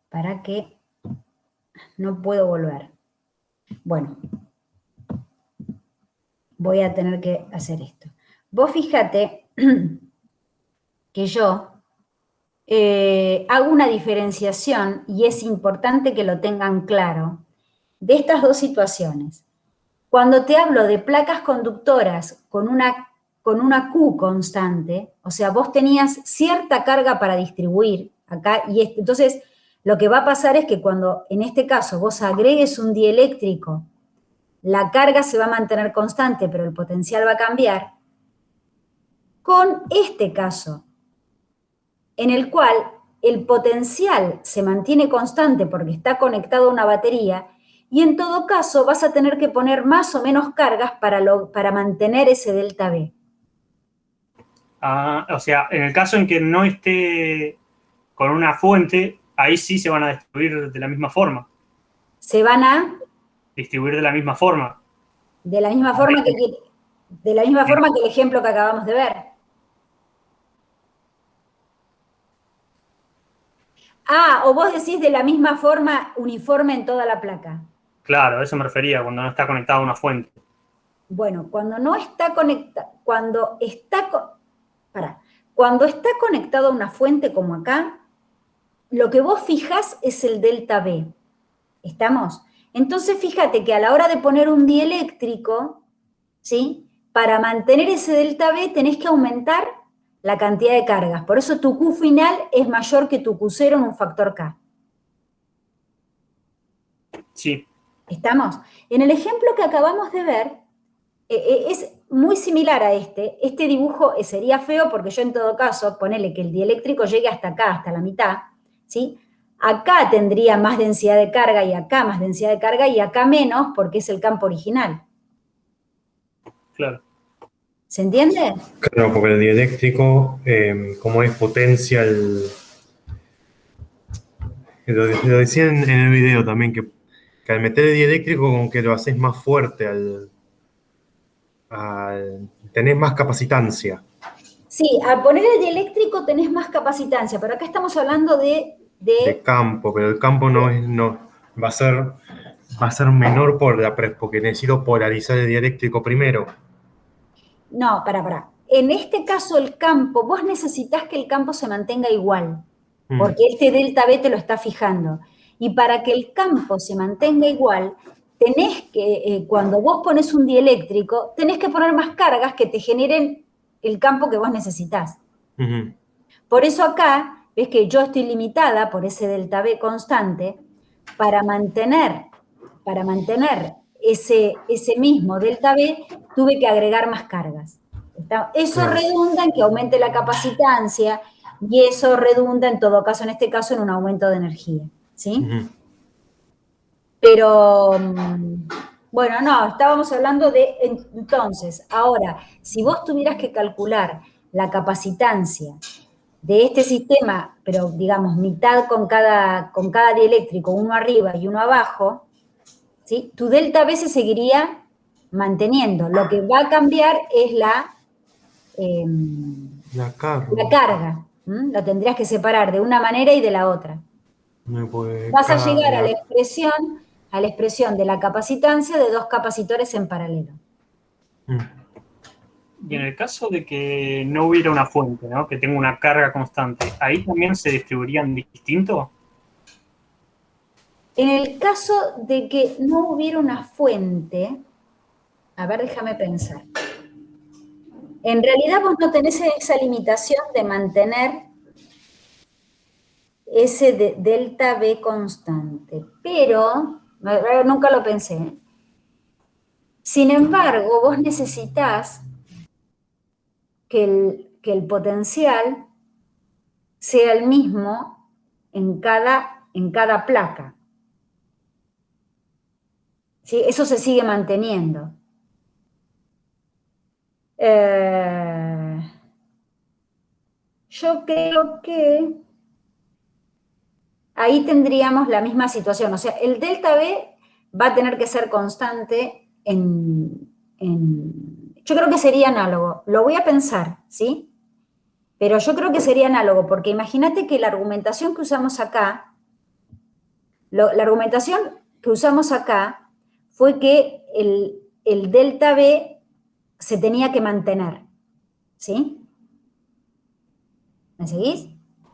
Para que no puedo volver. Bueno, voy a tener que hacer esto. Vos fíjate que yo hago una diferenciación y es importante que lo tengan claro de estas dos situaciones. Cuando te hablo de placas conductoras con una Q constante, o sea, vos tenías cierta carga para distribuir acá, y entonces lo que va a pasar es que cuando en este caso vos agregues un dieléctrico, la carga se va a mantener constante, pero el potencial va a cambiar. Con este caso, en el cual el potencial se mantiene constante porque está conectado a una batería, y en todo caso vas a tener que poner más o menos cargas para mantener ese delta V. O sea, en el caso en que no esté con una fuente, ahí sí se van a distribuir de la misma forma. Se van a... Distribuir de la misma forma. De la misma forma que el ejemplo que acabamos de ver. O vos decís de la misma forma uniforme en toda la placa. Claro, a eso me refería, cuando no está conectado a una fuente. Bueno, cuando no está conectado, cuando está conectado a una fuente como acá, lo que vos fijas es el delta V. ¿Estamos? Entonces, fíjate que a la hora de poner un dieléctrico, ¿sí? Para mantener ese delta V tenés que aumentar la cantidad de cargas. Por eso tu Q final es mayor que tu Q0 en un factor K. Sí. ¿Estamos? En el ejemplo que acabamos de ver, es muy similar a este. Este dibujo sería feo porque yo en todo caso, ponele que el dieléctrico llegue hasta acá, hasta la mitad, ¿sí? Acá tendría más densidad de carga y acá más densidad de carga y acá menos porque es el campo original. Claro. ¿Se entiende? Claro, porque el dieléctrico, como es potencia, lo decía en el video también, que al meter el dieléctrico como que lo haces más fuerte, tenés más capacitancia. Sí, al poner el dieléctrico tenés más capacitancia, pero acá estamos hablando de campo, pero el campo no va a ser menor porque necesito polarizar el dieléctrico primero. No, pará. En este caso el campo, vos necesitas que el campo se mantenga igual, porque este delta V te lo está fijando. Y para que el campo se mantenga igual, tenés que, cuando vos pones un dieléctrico, tenés que poner más cargas que te generen el campo que vos necesitas. Por eso acá, ves que yo estoy limitada por ese delta V constante, para mantener ese mismo delta V, tuve que agregar más cargas. Eso redunda en que aumente la capacitancia y eso redunda en todo caso, en este caso, en un aumento de energía. ¿Sí? Pero, bueno, no, estábamos hablando de, entonces, ahora, si vos tuvieras que calcular la capacitancia de este sistema, pero digamos mitad con cada dieléctrico, uno arriba y uno abajo, ¿sí? Tu delta V se seguiría manteniendo. Lo que va a cambiar es la carga. Lo tendrías que separar de una manera y de la otra. Vas a llegar a la expresión de la capacitancia de dos capacitores en paralelo. Y en el caso de que no hubiera una fuente, ¿no? Que tenga una carga constante, ¿ahí también se distribuirían distinto? En el caso de que no hubiera una fuente, a ver, déjame pensar. En realidad vos no tenés esa limitación de mantener ese delta V constante, pero, nunca lo pensé. Sin embargo, vos necesitás que el potencial sea el mismo en cada placa. ¿Sí? Eso se sigue manteniendo. Yo creo que ahí tendríamos la misma situación. O sea, el delta V va a tener que ser constante yo creo que sería análogo. Lo voy a pensar, ¿sí? Pero yo creo que sería análogo, porque imagínate que la argumentación que usamos acá, fue que el delta V se tenía que mantener, ¿sí? ¿Me seguís?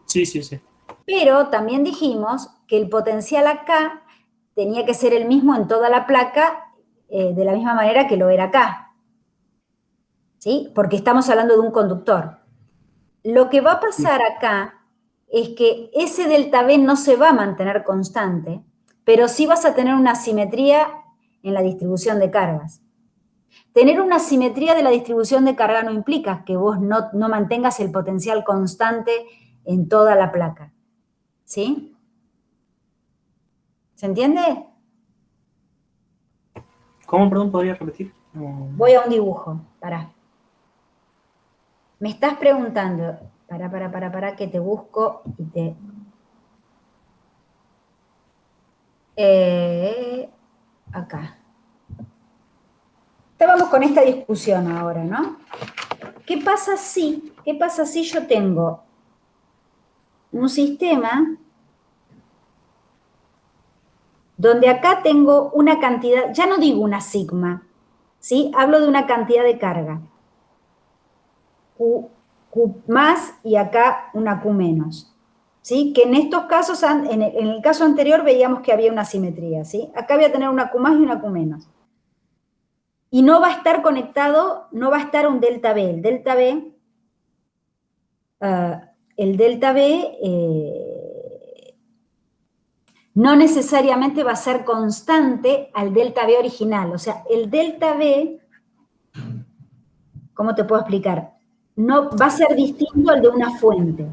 Sí. Pero también dijimos que el potencial acá tenía que ser el mismo en toda la placa, de la misma manera que lo era acá, ¿sí? Porque estamos hablando de un conductor. Lo que va a pasar acá es que ese delta V no se va a mantener constante, pero sí vas a tener una simetría en la distribución de cargas. Tener una simetría de la distribución de carga no implica que vos no mantengas el potencial constante en toda la placa. ¿Sí? ¿Se entiende? ¿Cómo, perdón, podría repetir? Voy a un dibujo, pará. Me estás preguntando, pará, que te busco y te... Acá. Estábamos con esta discusión ahora, ¿no? ¿Qué pasa si yo tengo un sistema donde acá tengo una cantidad, ya no digo una sigma, ¿sí? Hablo de una cantidad de carga. Q más y acá una Q menos, ¿sí? Que en estos casos, en el caso anterior veíamos que había una simetría, ¿sí? Acá voy a tener una Q más y una Q menos. Y no va a estar conectado, no va a estar un delta B. El delta B no necesariamente va a ser constante al delta B original. O sea, el delta B, ¿cómo te puedo explicar? No, va a ser distinto al de una fuente.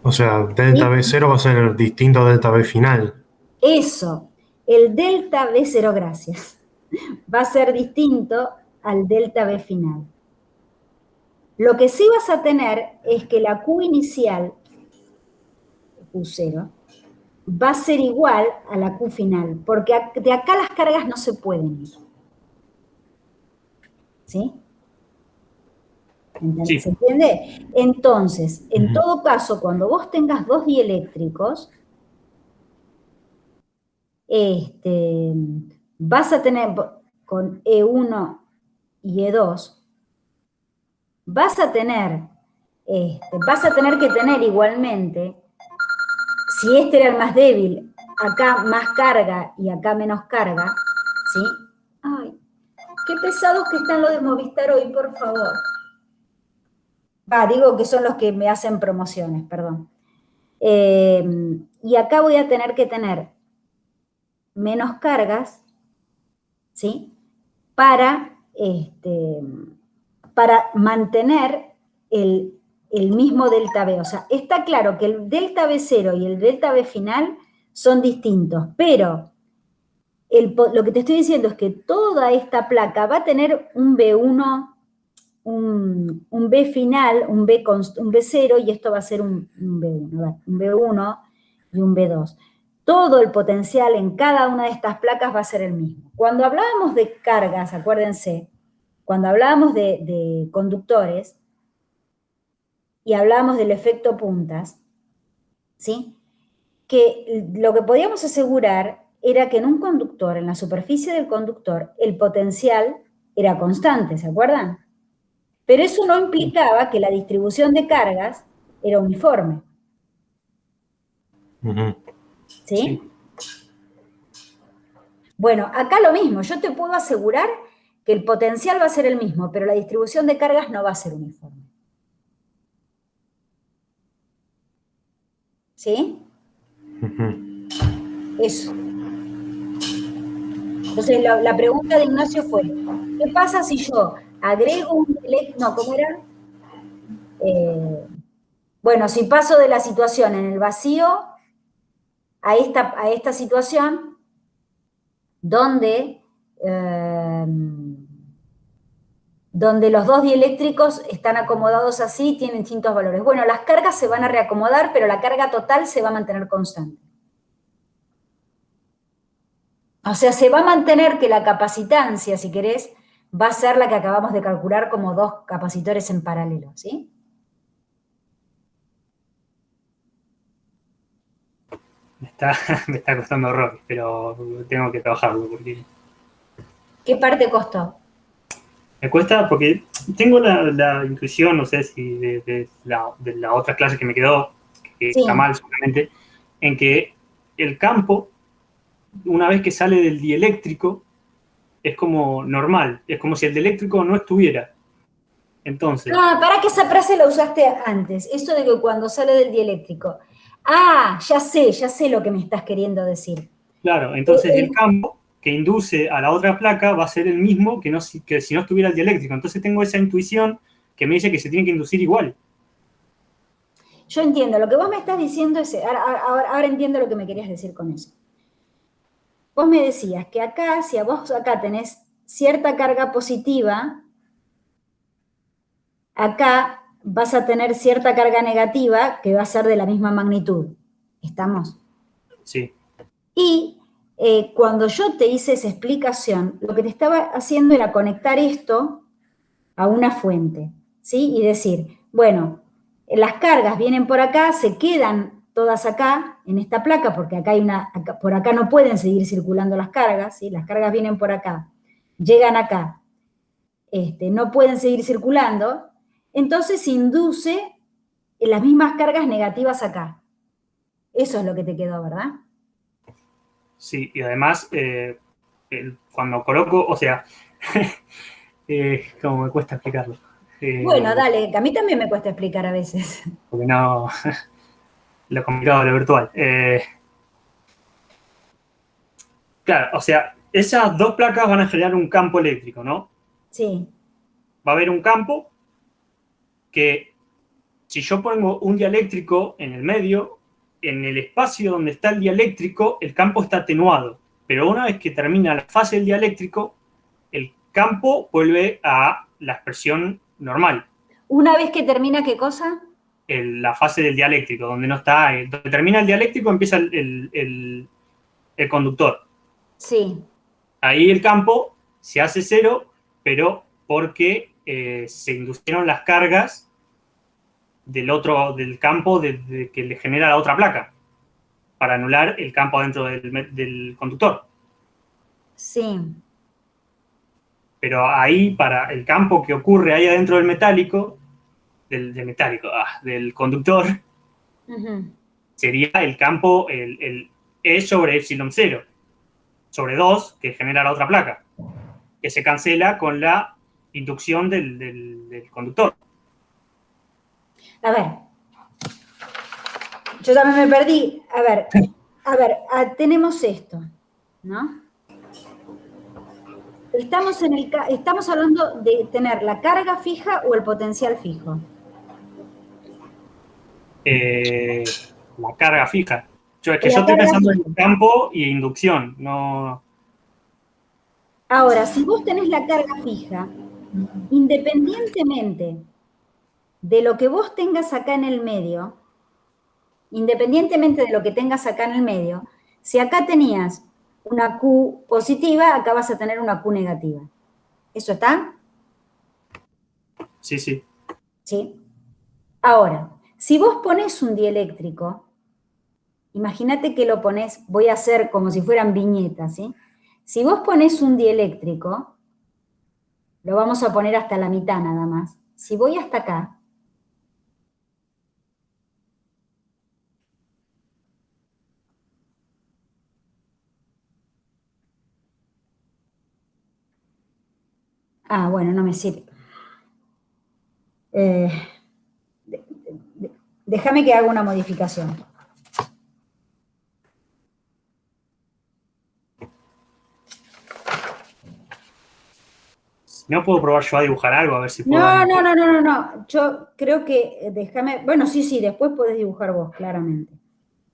O sea, delta ¿Sí? B0 va a ser distinto a delta B final. Eso, el delta B0, gracias, va a ser distinto al delta B final. Lo que sí vas a tener es que la Q inicial, Q0, va a ser igual a la Q final, porque de acá las cargas no se pueden ir. ¿Sí? Sí. ¿Se entiende? Entonces, en todo caso, cuando vos tengas dos dieléctricos, vas a tener con E1 y E2, vas a tener que tener igualmente, si este era el más débil, acá más carga y acá menos carga, ¿sí? Ay, qué pesados que están los de Movistar hoy, por favor. Digo que son los que me hacen promociones, perdón. Y acá voy a tener que tener menos cargas, ¿sí? Para mantener el mismo delta B. O sea, está claro que el delta B0 y el delta B final son distintos, pero lo que te estoy diciendo es que toda esta placa va a tener un B1, un B final, un B0, y esto va a ser un B1, un B1 y un B2. Todo el potencial en cada una de estas placas va a ser el mismo. Cuando hablábamos de cargas, acuérdense, cuando hablábamos de conductores y hablábamos del efecto puntas, ¿sí? Que lo que podíamos asegurar era que en un conductor, en la superficie del conductor, el potencial era constante, ¿se acuerdan? Pero eso no implicaba que la distribución de cargas era uniforme. ¿Sí? Bueno, acá lo mismo, yo te puedo asegurar que el potencial va a ser el mismo, pero la distribución de cargas no va a ser uniforme. ¿Sí? Eso. Entonces, la pregunta de Ignacio fue, ¿qué pasa si yo agrego un electrón? No, ¿cómo era? Bueno, si paso de la situación en el vacío a esta situación donde los dos dieléctricos están acomodados así, tienen distintos valores. Bueno, las cargas se van a reacomodar, pero la carga total se va a mantener constante. O sea, se va a mantener que la capacitancia, si querés, va a ser la que acabamos de calcular como dos capacitores en paralelo, ¿sí? Me está costando horror, pero tengo que trabajarlo porque... ¿Qué parte costó? Me cuesta porque tengo la intuición, no sé si de la otra clase que me quedó, que Sí. está mal seguramente, en que el campo, una vez que sale del dieléctrico, es como normal, es como si el dieléctrico no estuviera. Entonces... para que esa frase la usaste antes, eso de que cuando sale del dieléctrico. Ya sé lo que me estás queriendo decir. Claro, entonces el campo que induce a la otra placa va a ser el mismo que si no estuviera el dieléctrico. Entonces tengo esa intuición que me dice que se tiene que inducir igual. Yo entiendo, lo que vos me estás diciendo es, ahora entiendo lo que me querías decir con eso. vos me decías que acá, si a vos acá tenés cierta carga positiva, acá vas a tener cierta carga negativa que va a ser de la misma magnitud. ¿Estamos? Sí. Y cuando yo te hice esa explicación, lo que te estaba haciendo era conectar esto a una fuente, ¿sí? Y decir, bueno, las cargas vienen por acá, se quedan todas acá, en esta placa, porque acá hay por acá no pueden seguir circulando las cargas, ¿sí? Las cargas vienen por acá, llegan acá, no pueden seguir circulando, entonces induce las mismas cargas negativas acá. Eso es lo que te quedó, ¿verdad? Sí, y además, cuando coloco, o sea, como me cuesta explicarlo. Bueno, dale, que a mí también me cuesta explicar a veces. Porque no, lo complicado de lo virtual. Claro, o sea, esas dos placas van a generar un campo eléctrico, ¿no? Sí. Va a haber un campo que, si yo pongo un dieléctrico en el medio, en el espacio donde está el dieléctrico, el campo está atenuado. Pero una vez que termina la fase del dieléctrico, el campo vuelve a la expresión normal. Una vez que termina, ¿qué cosa? La fase del dieléctrico, donde no está, donde termina el dieléctrico empieza el conductor. Sí. Ahí el campo se hace cero, pero porque se inducieron las cargas del campo que le genera la otra placa, para anular el campo dentro del conductor. Sí. Pero ahí, para el campo que ocurre ahí adentro del metálico, del conductor, sería el campo, el E sobre epsilon 0, sobre 2, que genera la otra placa, que se cancela con la inducción del conductor. A ver, yo también me perdí. A ver, tenemos esto, ¿no? Estamos hablando de tener la carga fija o el potencial fijo. La carga fija. Yo estoy pensando en campo y inducción, no. Ahora, si vos tenés la carga fija, independientemente de lo que vos tengas acá en el medio, si acá tenías una Q positiva, acá vas a tener una Q negativa. ¿Eso está? Sí, sí. Sí. Ahora, si vos ponés un dieléctrico, imagínate que lo ponés, voy a hacer como si fueran viñetas, ¿sí? Si vos ponés un dieléctrico, lo vamos a poner hasta la mitad nada más. Si voy hasta acá, bueno, no me sirve. Déjame que haga una modificación. ¿No puedo probar yo a dibujar algo? A ver si puedo. No. Yo creo que, déjame, bueno, sí, después podés dibujar vos, claramente.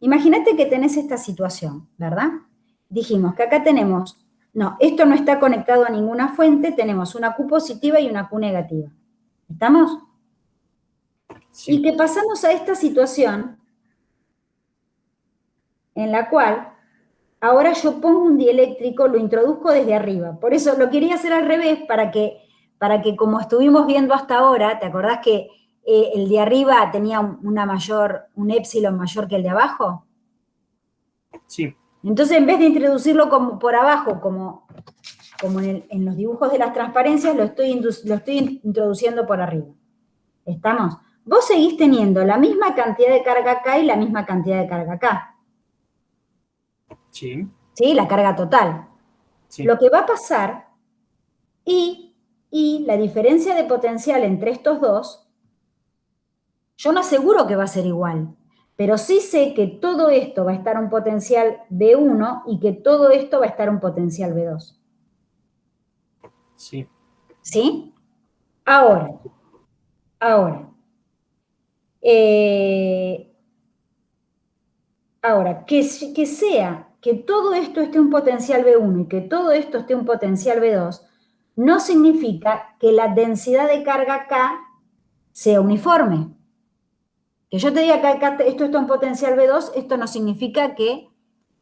Imagínate que tenés esta situación, ¿verdad? Dijimos que acá tenemos, no, esto no está conectado a ninguna fuente, tenemos una Q positiva y una Q negativa. ¿Estamos? Sí. Y que pasamos a esta situación en la cual ahora yo pongo un dieléctrico, lo introduzco desde arriba. Por eso lo quería hacer al revés, para que como estuvimos viendo hasta ahora, ¿te acordás que el de arriba tenía un épsilon mayor que el de abajo? Sí. Entonces, en vez de introducirlo como por abajo, como en los dibujos de las transparencias, lo estoy introduciendo por arriba. ¿Estamos? Vos seguís teniendo la misma cantidad de carga acá y la misma cantidad de carga acá. Sí. ¿Sí? La carga total. Sí. Lo que va a pasar, y la diferencia de potencial entre estos dos, yo no aseguro que va a ser igual, pero sí sé que todo esto va a estar un potencial B1 y que todo esto va a estar un potencial B2. Sí. ¿Sí? Ahora, que sea que todo esto esté un potencial B1 y que todo esto esté un potencial B2, no significa que la densidad de carga acá sea uniforme. Que yo te diga que acá esto está en potencial B2, esto no significa que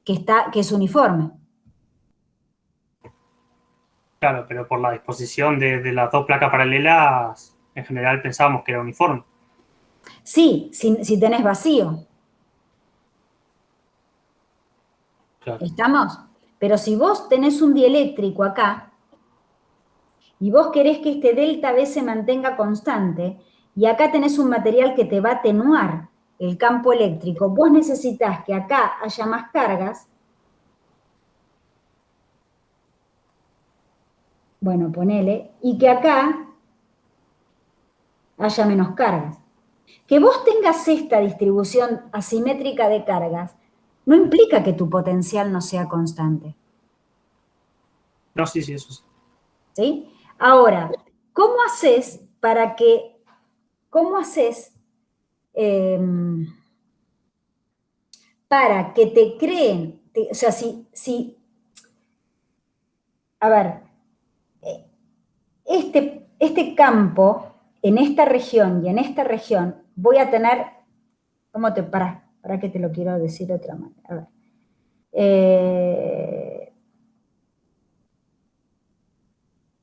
es uniforme. Claro, pero por la disposición de las dos placas paralelas, en general pensábamos que era uniforme. Sí, si tenés vacío. Claro. ¿Estamos? Pero si vos tenés un dieléctrico acá, y vos querés que este delta B se mantenga constante, y acá tenés un material que te va a atenuar el campo eléctrico, vos necesitas que acá haya más cargas. Bueno, ponele, y que acá haya menos cargas. Que vos tengas esta distribución asimétrica de cargas no implica que tu potencial no sea constante. No, sí, eso sí. ¿Sí? Ahora, ¿cómo haces para que te creen? O sea, a ver, este campo, en esta región y en esta región, voy a tener, para que te lo quiero decir de otra manera. A ver.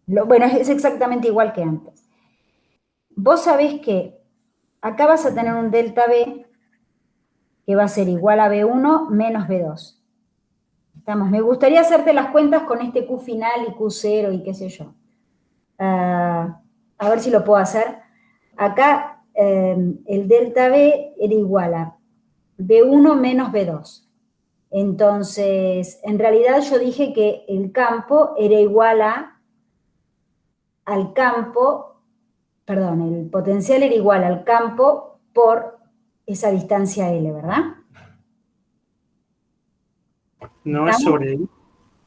Bueno, es exactamente igual que antes. Vos sabés que acá vas a tener un delta B que va a ser igual a B1 menos B2. Me gustaría hacerte las cuentas con este Q final y Q0 y qué sé yo. A ver si lo puedo hacer. Acá el delta B era igual a B1 menos B2. Entonces, en realidad yo dije que el campo era igual al campo, perdón, el potencial era igual al campo por esa distancia L, ¿verdad? No es sobre...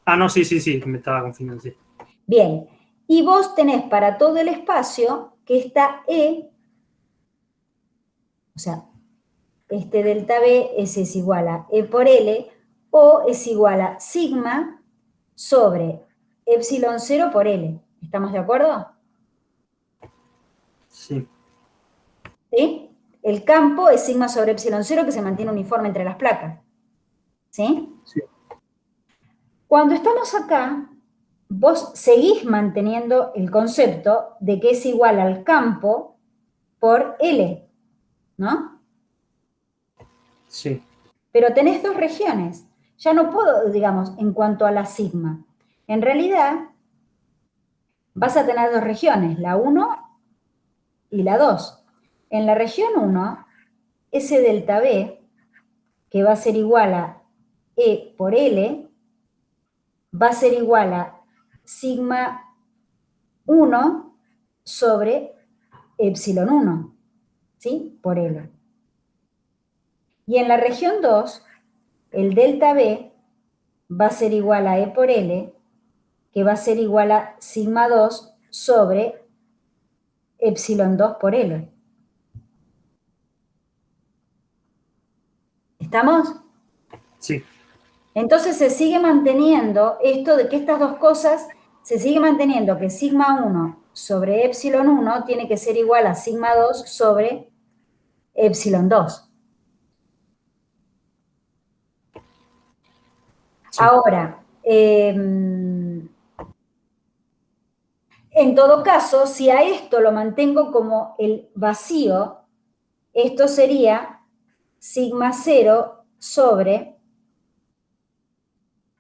Ah, no, sí, me estaba confundiendo, sí. Bien, y vos tenés para todo el espacio que esta E, o sea, este delta B es igual a E por L, o es igual a sigma sobre epsilon 0 por L. ¿Estamos de acuerdo? Sí. ¿Sí? El campo es sigma sobre epsilon 0 que se mantiene uniforme entre las placas. ¿Sí? Sí. Cuando estamos acá, vos seguís manteniendo el concepto de que es igual al campo por L, ¿no? Sí. Pero tenés dos regiones. Ya no puedo, digamos, en cuanto a la sigma. En realidad, vas a tener dos regiones, la 1 y la 2. En la región 1, ese delta B, que va a ser igual a E por L, va a ser igual a sigma 1 sobre epsilon 1, ¿sí? Por L. Y en la región 2, el delta B va a ser igual a E por L, que va a ser igual a sigma 2 sobre epsilon 2 por L. ¿Estamos? Sí. Entonces se sigue manteniendo esto de que estas dos cosas, se sigue manteniendo que sigma 1 sobre epsilon 1 tiene que ser igual a sigma 2 sobre epsilon 2. Sí. Ahora, en todo caso, si a esto lo mantengo como el vacío, esto sería sigma 0 sobre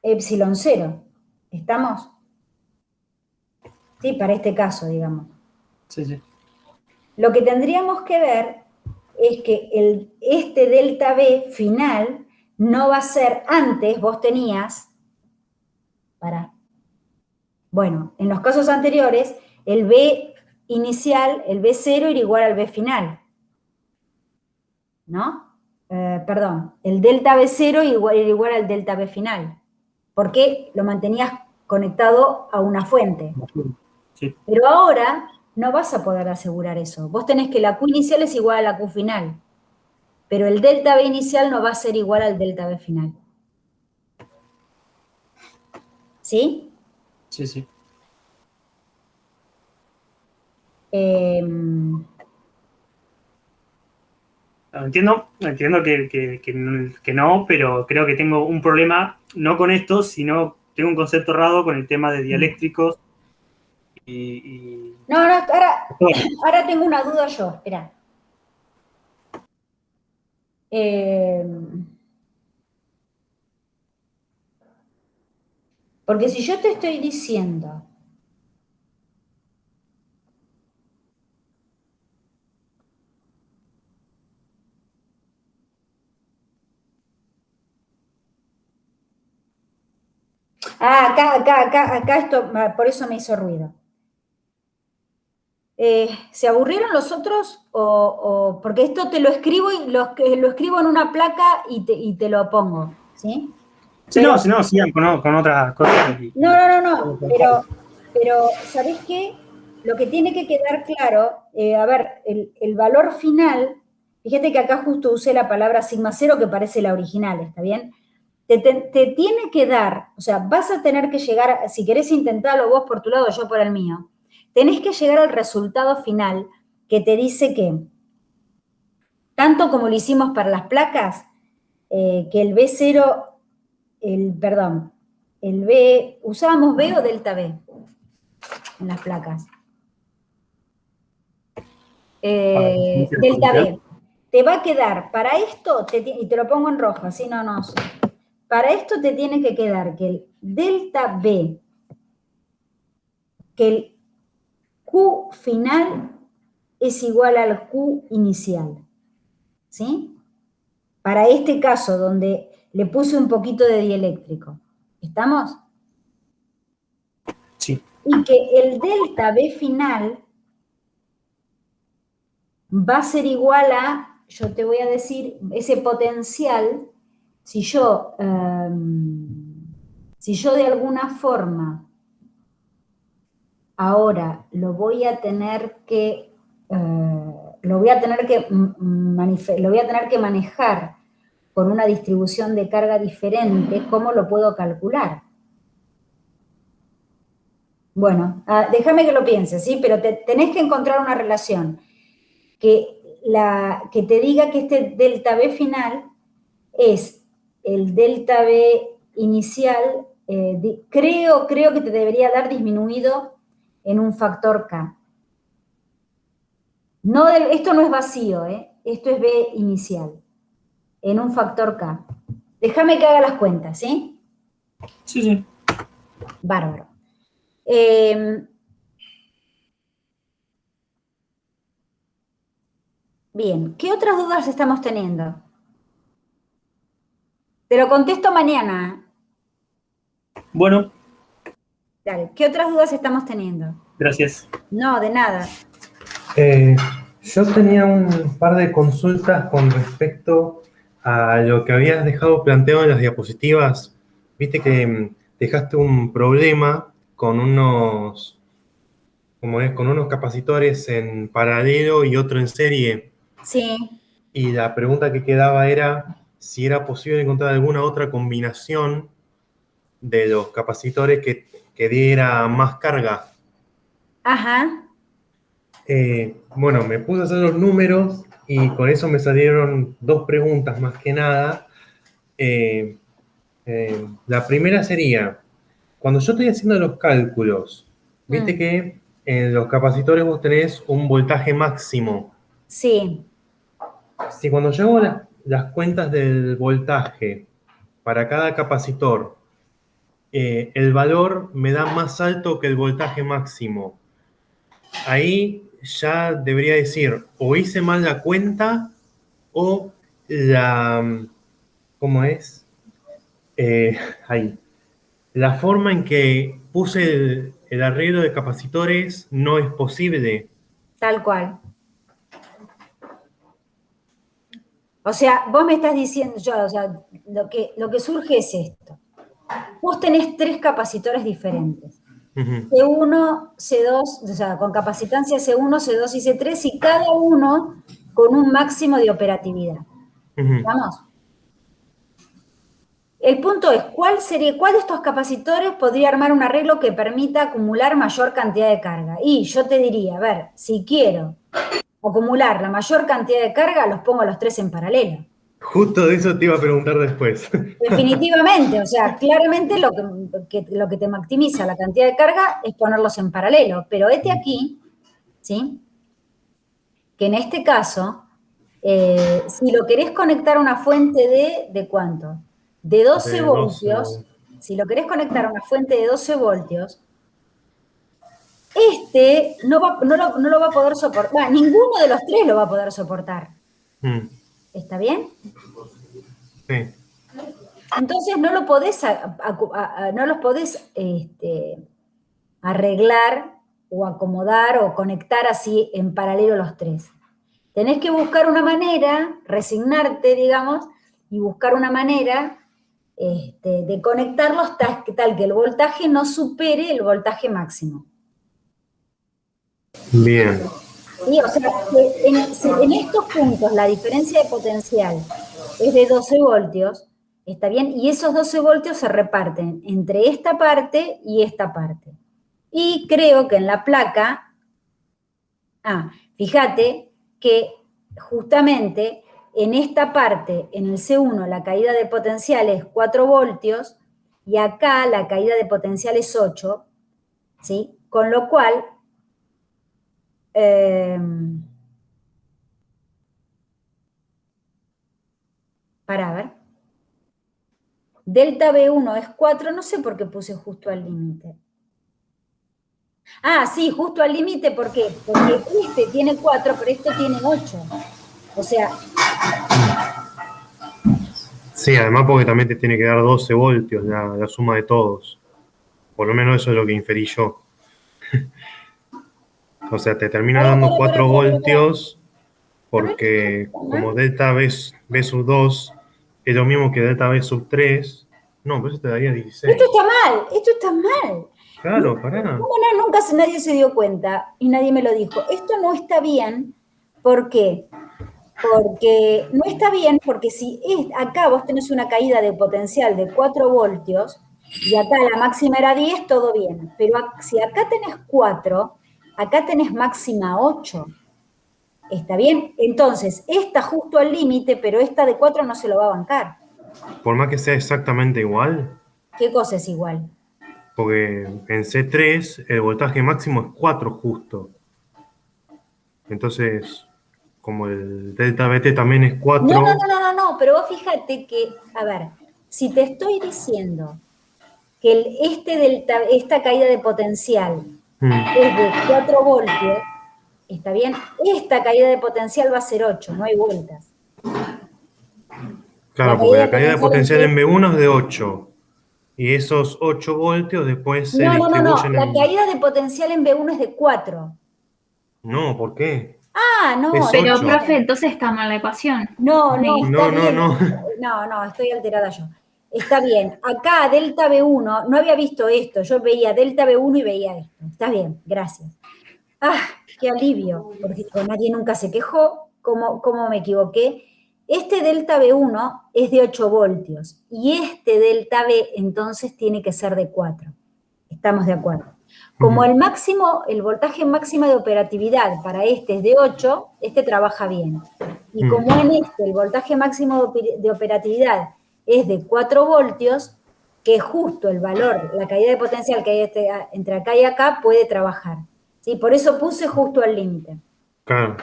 epsilon 0. ¿Estamos? Sí, para este caso, digamos. Sí. Lo que tendríamos que ver es que este delta B final no va a ser antes, vos tenías, bueno, en los casos anteriores, el B inicial, el B0 era igual al B final, ¿no? Perdón, el delta B0 era igual al delta B final, porque lo mantenías conectado a una fuente. Sí. Pero ahora no vas a poder asegurar eso. Vos tenés que la Q inicial es igual a la Q final, pero el delta B inicial no va a ser igual al delta B final. ¿Sí? Sí, sí. Entiendo que no, pero creo que tengo un problema, no con esto, sino tengo un concepto errado con el tema de dialécticos y No, ahora tengo una duda yo, espera. Porque si yo te estoy diciendo acá esto, por eso me hizo ruido. ¿Se aburrieron los otros? Porque esto te lo escribo y lo escribo en una placa y te lo pongo, ¿sí? Sí, no, si no, sigan con otras cosas. No, pero ¿sabés qué? Lo que tiene que quedar claro, a ver, el valor final, fíjate que acá justo usé la palabra sigma cero que parece la original, ¿está bien? Te tiene que dar, o sea, vas a tener que llegar, si querés intentarlo vos por tu lado, yo por el mío, tenés que llegar al resultado final que te dice que, tanto como lo hicimos para las placas, que el B0, perdón, el B, ¿usábamos B o delta B en las placas? Delta B. Te va a quedar, para esto, y te lo pongo en rojo, así no. Para esto te tiene que quedar que el delta B, que el Q final es igual al Q inicial. ¿Sí? Para este caso, donde le puse un poquito de dieléctrico. ¿Estamos? Sí. Y que el delta B final va a ser igual a, yo te voy a decir, ese potencial, si yo de alguna forma ahora lo voy a tener que manejar con una distribución de carga diferente, ¿cómo lo puedo calcular? Bueno, déjame que lo pienses, ¿sí? Pero tenés que encontrar una relación que te diga que este delta B final es el delta B inicial, creo que te debería dar disminuido en un factor K. Esto no es vacío, esto es B inicial, en un factor K. Déjame que haga las cuentas, ¿sí? Sí. Bárbaro. Bien, ¿qué otras dudas estamos teniendo? Te lo contesto mañana. Bueno. Dale, ¿qué otras dudas estamos teniendo? Gracias. No, de nada. Yo tenía un par de consultas con respecto a lo que habías dejado planteado en las diapositivas. Viste que dejaste un problema con unos capacitores en paralelo y otro en serie. Sí. Y la pregunta que quedaba era si era posible encontrar alguna otra combinación de los capacitores que diera más carga. Ajá. Bueno, me puse a hacer los números y con eso me salieron dos preguntas más que nada. La primera sería, cuando yo estoy haciendo los cálculos, viste que en los capacitores vos tenés un voltaje máximo. Sí. Si cuando yo hago las cuentas del voltaje para cada capacitor, el valor me da más alto que el voltaje máximo, ahí ya debería decir, o hice mal la cuenta, o ¿cómo es? Ahí. La forma en que puse el arreglo de capacitores no es posible. Tal cual. O sea, vos me estás diciendo, lo que surge es esto. Vos tenés 3 capacitores diferentes. C1, C2, o sea, con capacitancia C1, C2 y C3, y cada uno con un máximo de operatividad. ¿Vamos? el punto es, ¿cuál de estos capacitores podría armar un arreglo que permita acumular mayor cantidad de carga? Y yo te diría, a ver, si quiero acumular la mayor cantidad de carga, los pongo a los 3 en paralelo. Justo de eso te iba a preguntar después. Definitivamente, o sea, claramente lo que te maximiza la cantidad de carga es ponerlos en paralelo, pero aquí, ¿sí? Que en este caso, si lo querés conectar a una fuente ¿de cuánto? De 12 De voltios, 12. si lo querés conectar a una fuente de 12 voltios, no lo va a poder soportar, ninguno de los 3 lo va a poder soportar. ¿Está bien? Sí. Entonces no lo podés, arreglar o acomodar o conectar así en paralelo los 3. Tenés que buscar una manera, resignarte, digamos, y buscar una manera de conectarlos tal que el voltaje no supere el voltaje máximo. Bien. ¿Sí? O sea, en estos puntos la diferencia de potencial es de 12 voltios, ¿está bien? Y esos 12 voltios se reparten entre esta parte y esta parte. Y creo que en la placa, fíjate que justamente en esta parte, en el C1, la caída de potencial es 4 voltios y acá la caída de potencial es 8, ¿sí? Con lo cual, para ver, delta B1 es 4, no sé por qué puse justo al límite. Sí, justo al límite, ¿por qué? Porque este tiene 4, pero este tiene 8. O sea... Sí, además porque también te tiene que dar 12 voltios la suma de todos. Por lo menos eso es lo que inferí yo. O sea, te termina dando 4 voltios porque como delta B sub 2 es lo mismo que delta B sub 3, no, pues eso te daría 16. Esto está mal. Claro, pará. Nunca nadie se dio cuenta y nadie me lo dijo. Esto no está bien, ¿por qué? Porque no está bien, porque si acá vos tenés una caída de potencial de 4 voltios y acá la máxima era 10, todo bien. Pero si acá tenés 4, acá tenés máxima 8. ¿Está bien? Entonces, esta justo al límite, pero esta de 4 no se lo va a bancar. Por más que sea exactamente igual. ¿Qué cosa es igual? Porque en C3 el voltaje máximo es 4 justo. Entonces, como el delta BT también es 4... No, pero vos fíjate que, a ver, si te estoy diciendo que esta caída de potencial es de 4 voltios, ¿está bien? Esta caída de potencial va a ser 8, no hay vueltas. Claro, porque la caída de potencial en B1 es de 8. Y esos 8 voltios después se distribuyen en... La caída de potencial en B1 es de 4. No, ¿por qué? No. Pero, profe, entonces está mal la ecuación. No, está bien. No. No, estoy alterada yo. Está bien. Acá, delta B1, no había visto esto. Yo veía delta B1 y veía esto. Está bien, gracias. Qué alivio, porque nadie nunca se quejó. ¿Cómo me equivoqué? Este delta B1 es de 8 voltios y este delta B entonces tiene que ser de 4. Estamos de acuerdo. Como el voltaje máximo de operatividad para este es de 8, este trabaja bien. Y como en el voltaje máximo de operatividad es de 4 voltios, que es justo el valor, la caída de potencial que hay entre acá y acá, puede trabajar. ¿Sí? Por eso puse justo al límite. Claro.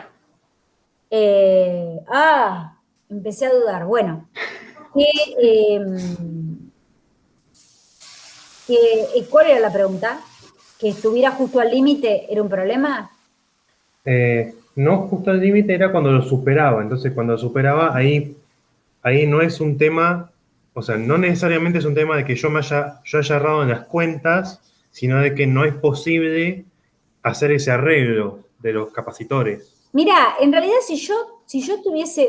Empecé a dudar. Bueno, ¿cuál era la pregunta? ¿Que estuviera justo al límite era un problema? No, justo al límite era cuando lo superaba. Entonces, cuando lo superaba, ahí no es un tema, o sea, no necesariamente es un tema de que yo haya errado en las cuentas, sino de que no es posible hacer ese arreglo de los capacitores. Mirá, en realidad si yo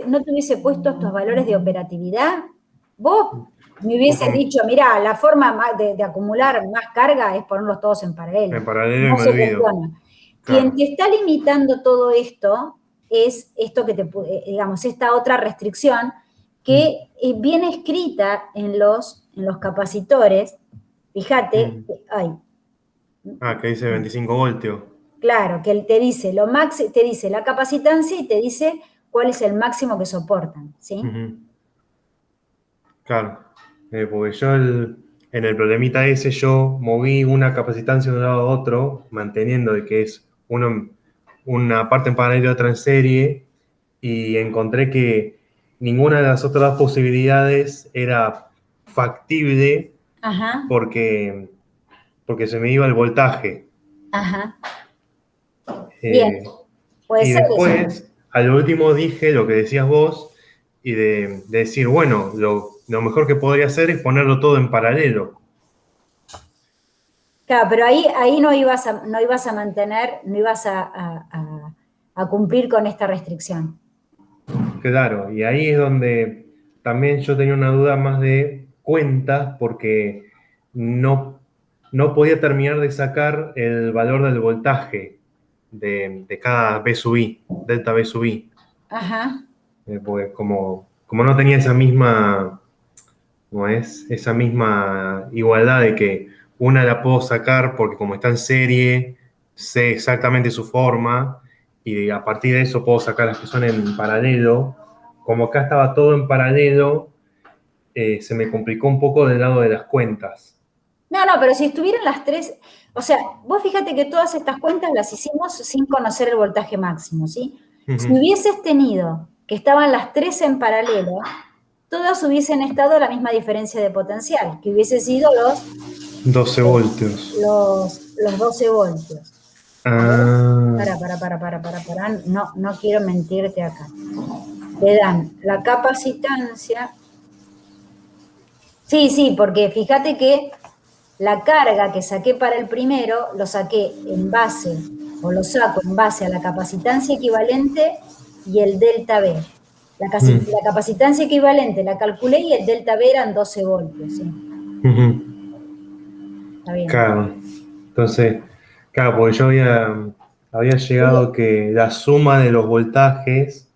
no te hubiese puesto estos valores de operatividad, vos me hubieses dicho, mirá, la forma de acumular más carga es ponerlos todos en paralelo. En paralelo no y me se olvido. funciona. Claro. Quien te está limitando todo esto es esto que digamos, esta otra restricción que viene escrita en los en los capacitores, fíjate, Que dice 25 voltios. claro, que él te dice te dice la capacitancia y te dice cuál es el máximo que soportan, ¿sí? Claro, porque yo en el problemita ese yo moví una capacitancia de un lado a otro, manteniendo de que es una parte en paralelo y otra en serie, y encontré que ninguna de las otras posibilidades era factible Ajá, porque se me iba el voltaje. ajá. Bien, puede Y ser eso. después, al último dije lo que decías vos, y de decir, bueno, lo mejor que podría hacer es ponerlo todo en paralelo. Claro, pero ahí no ibas a mantener, no ibas a cumplir con esta restricción. Claro, y ahí es donde también yo tenía una duda más de cuentas, porque no podía terminar de sacar el valor del voltaje de cada B sub I, delta B sub I. Ajá. Porque como no tenía esa misma, ¿cómo es? Esa misma igualdad de que una la puedo sacar porque como está en serie, sé exactamente su forma, y a partir de eso puedo sacar las que son en paralelo. Como acá estaba todo en paralelo, se me complicó un poco del lado de las cuentas. No, pero si estuvieran las tres, o sea, vos fíjate que todas estas cuentas las hicimos sin conocer el voltaje máximo, ¿sí? Si hubieses tenido que estaban las tres en paralelo, todas hubiesen estado a la misma diferencia de potencial, que hubiese sido los 12 voltios. los 12 voltios. Para, no quiero mentirte acá. Le dan la capacitancia. Sí, porque fíjate que la carga que saqué para el primero, lo saqué en base, o lo saco en base a la capacitancia equivalente y el delta B. La capacitancia equivalente la calculé y el delta B eran 12 voltios. ¿Sí? Está bien. Claro. Entonces, claro, porque yo había llegado que la suma de los voltajes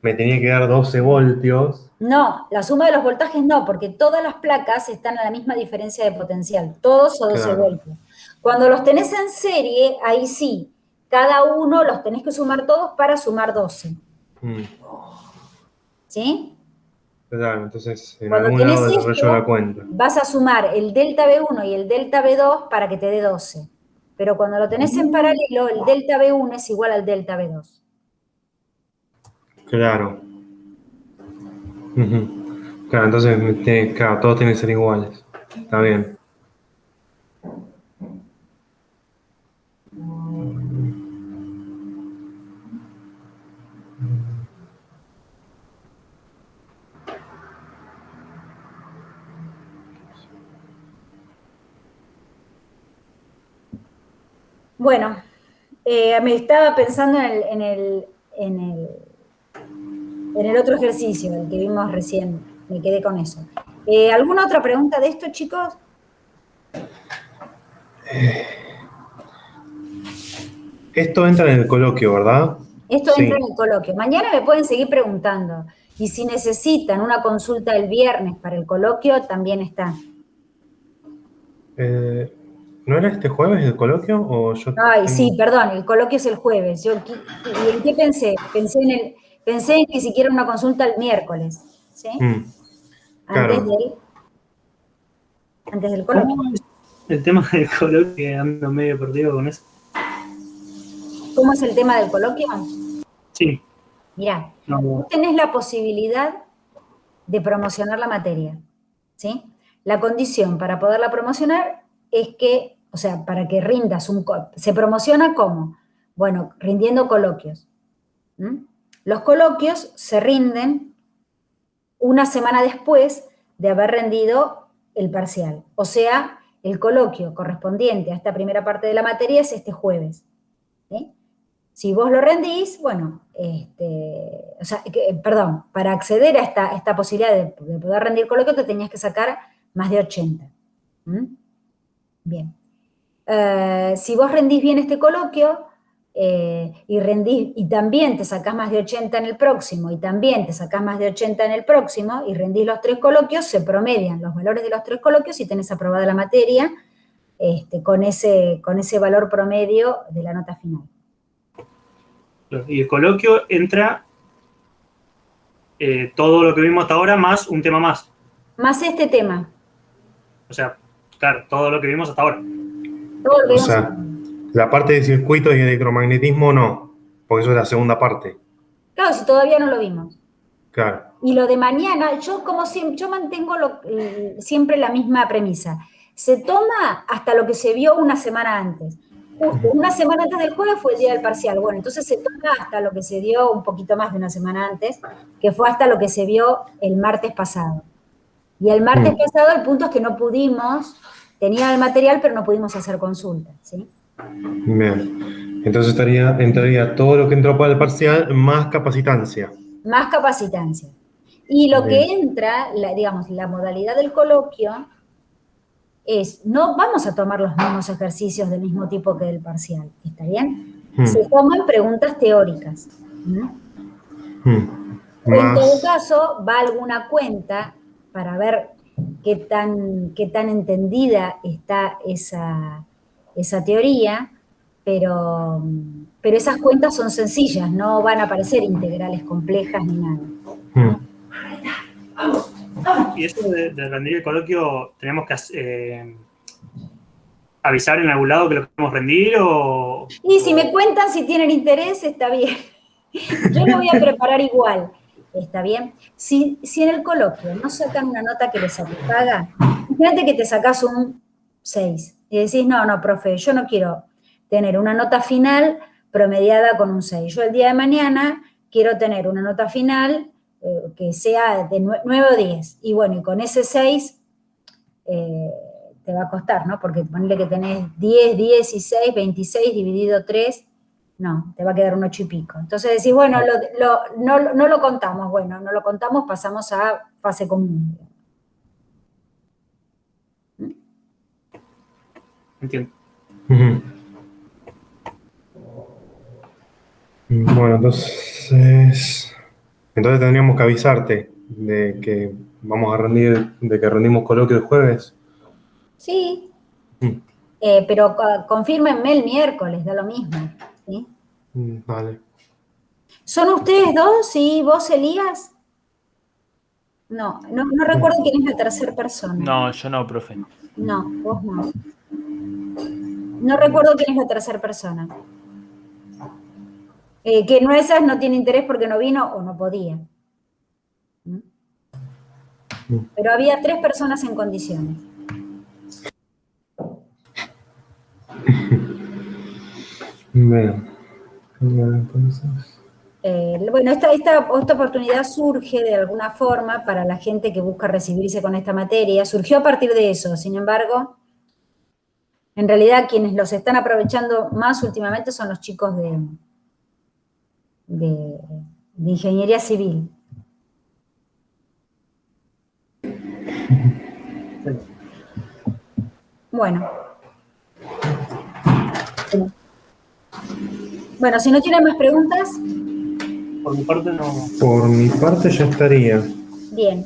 me tenía que dar 12 voltios. No, la suma de los voltajes no, porque todas las placas están a la misma diferencia de potencial, todos a 12 voltios. Cuando los tenés en serie, ahí sí, cada uno los tenés que sumar todos para sumar 12. ¿Sí? Claro, entonces en Cuando algún tenés lado desarrollo la cuenta. vas a sumar el delta B1 y el delta B2 para que te dé 12. Pero cuando lo tenés en paralelo, el delta B1 es igual al delta B2. Claro. Claro, entonces claro, todos tienen que ser iguales. Está bien. Bueno, me estaba pensando en el otro ejercicio, el que vimos recién. Me quedé con eso. ¿Alguna otra pregunta de esto, chicos? Esto entra en el coloquio, ¿verdad? Esto entra en el coloquio. Mañana me pueden seguir preguntando. Y si necesitan una consulta el viernes para el coloquio, también está. ¿No era este jueves el coloquio? ¿O yo Sí, perdón, el coloquio es el jueves. ¿Y en qué pensé? Pensé en que siquiera una consulta el miércoles. ¿Sí? Claro. Antes del coloquio. ¿Cómo es el tema del coloquio? Ando medio perdido con eso. ¿Cómo es el tema del coloquio? Sí. Mirá, vos tenés la posibilidad de promocionar la materia, ¿sí? La condición para poderla promocionar es que, o sea, para que rindas ¿se promociona cómo? Bueno, rindiendo coloquios. Los coloquios se rinden una semana después de haber rendido el parcial. O sea, el coloquio correspondiente a esta primera parte de la materia es este jueves. ¿Sí? Si vos lo rendís, bueno, para acceder a esta posibilidad de poder rendir coloquio te tenías que sacar más de 80. Bien. Si vos rendís bien este coloquio, y también te sacás más de 80 en el próximo, y también te sacás más de 80 en el próximo, y rendís los 3 coloquios, se promedian los valores de los 3 coloquios y tenés aprobada la materia con ese valor promedio de la nota final. Y el coloquio entra todo lo que vimos hasta ahora más un tema más. Más este tema. O sea, claro, todo lo que vimos hasta ahora. Todo lo que O vimos sea, hasta ahora. la parte de circuitos y electromagnetismo no, porque eso es la segunda parte. Claro, si todavía no lo vimos. Claro. Y lo de mañana, yo como siempre, yo mantengo siempre la misma premisa. Se toma hasta lo que se vio una semana antes. Justo una semana antes del jueves fue el día del parcial. Bueno, entonces se toma hasta lo que se dio un poquito más de una semana antes, que fue hasta lo que se vio el martes pasado. Y el martes pasado el punto es que no pudimos, tenía el material, pero no pudimos hacer consulta, ¿sí? Bien. Entonces entraría todo lo que entró para el parcial más capacitancia. Más capacitancia. Y lo Bien. que entra, digamos, la modalidad del coloquio es, no vamos a tomar los mismos ejercicios del mismo tipo que del parcial, ¿está bien? Se toman preguntas teóricas. En todo caso, va alguna cuenta para ver qué tan entendida está esa teoría, pero esas cuentas son sencillas, no van a aparecer integrales complejas ni nada. Y eso de rendir el coloquio, ¿tenemos que avisar en algún lado que lo queremos rendir o...? Y si me cuentan si tienen interés, está bien. Yo lo voy a preparar igual, ¿está bien? Si en el coloquio no sacan una nota que les satisfaga, imagínate que te sacás un 6 y decís, no, profe, yo no quiero tener una nota final promediada con un 6. Yo el día de mañana quiero tener una nota final que sea de 9 o 10. Y bueno, y con ese 6 te va a costar, ¿no? Porque ponle que tenés 10, 16, 26 dividido 3, no, te va a quedar un 8 y pico. Entonces decís, bueno, no lo contamos. Bueno, no lo contamos, pasamos a fase común. Entiendo. Bueno, entonces tendríamos que avisarte de que vamos a rendir, de que rendimos coloquio el jueves. Sí, pero confírmenme el miércoles, da lo mismo, ¿sí? Vale. ¿Son ustedes dos? ¿Sí? ¿Vos, Elías? No recuerdo quién es la tercera persona. No, yo no, profe. No, vos no. No recuerdo quién es la tercera persona. Que no esas no tiene interés porque no vino o no podía. Pero había 3 personas en condiciones. Bien. Entonces... Bueno, esta oportunidad surge de alguna forma para la gente que busca recibirse con esta materia. Surgió a partir de eso, sin embargo, en realidad quienes los están aprovechando más últimamente son los chicos de ingeniería civil. Bueno, si no tienen más preguntas. Por mi parte no. Por mi parte ya estaría. Bien.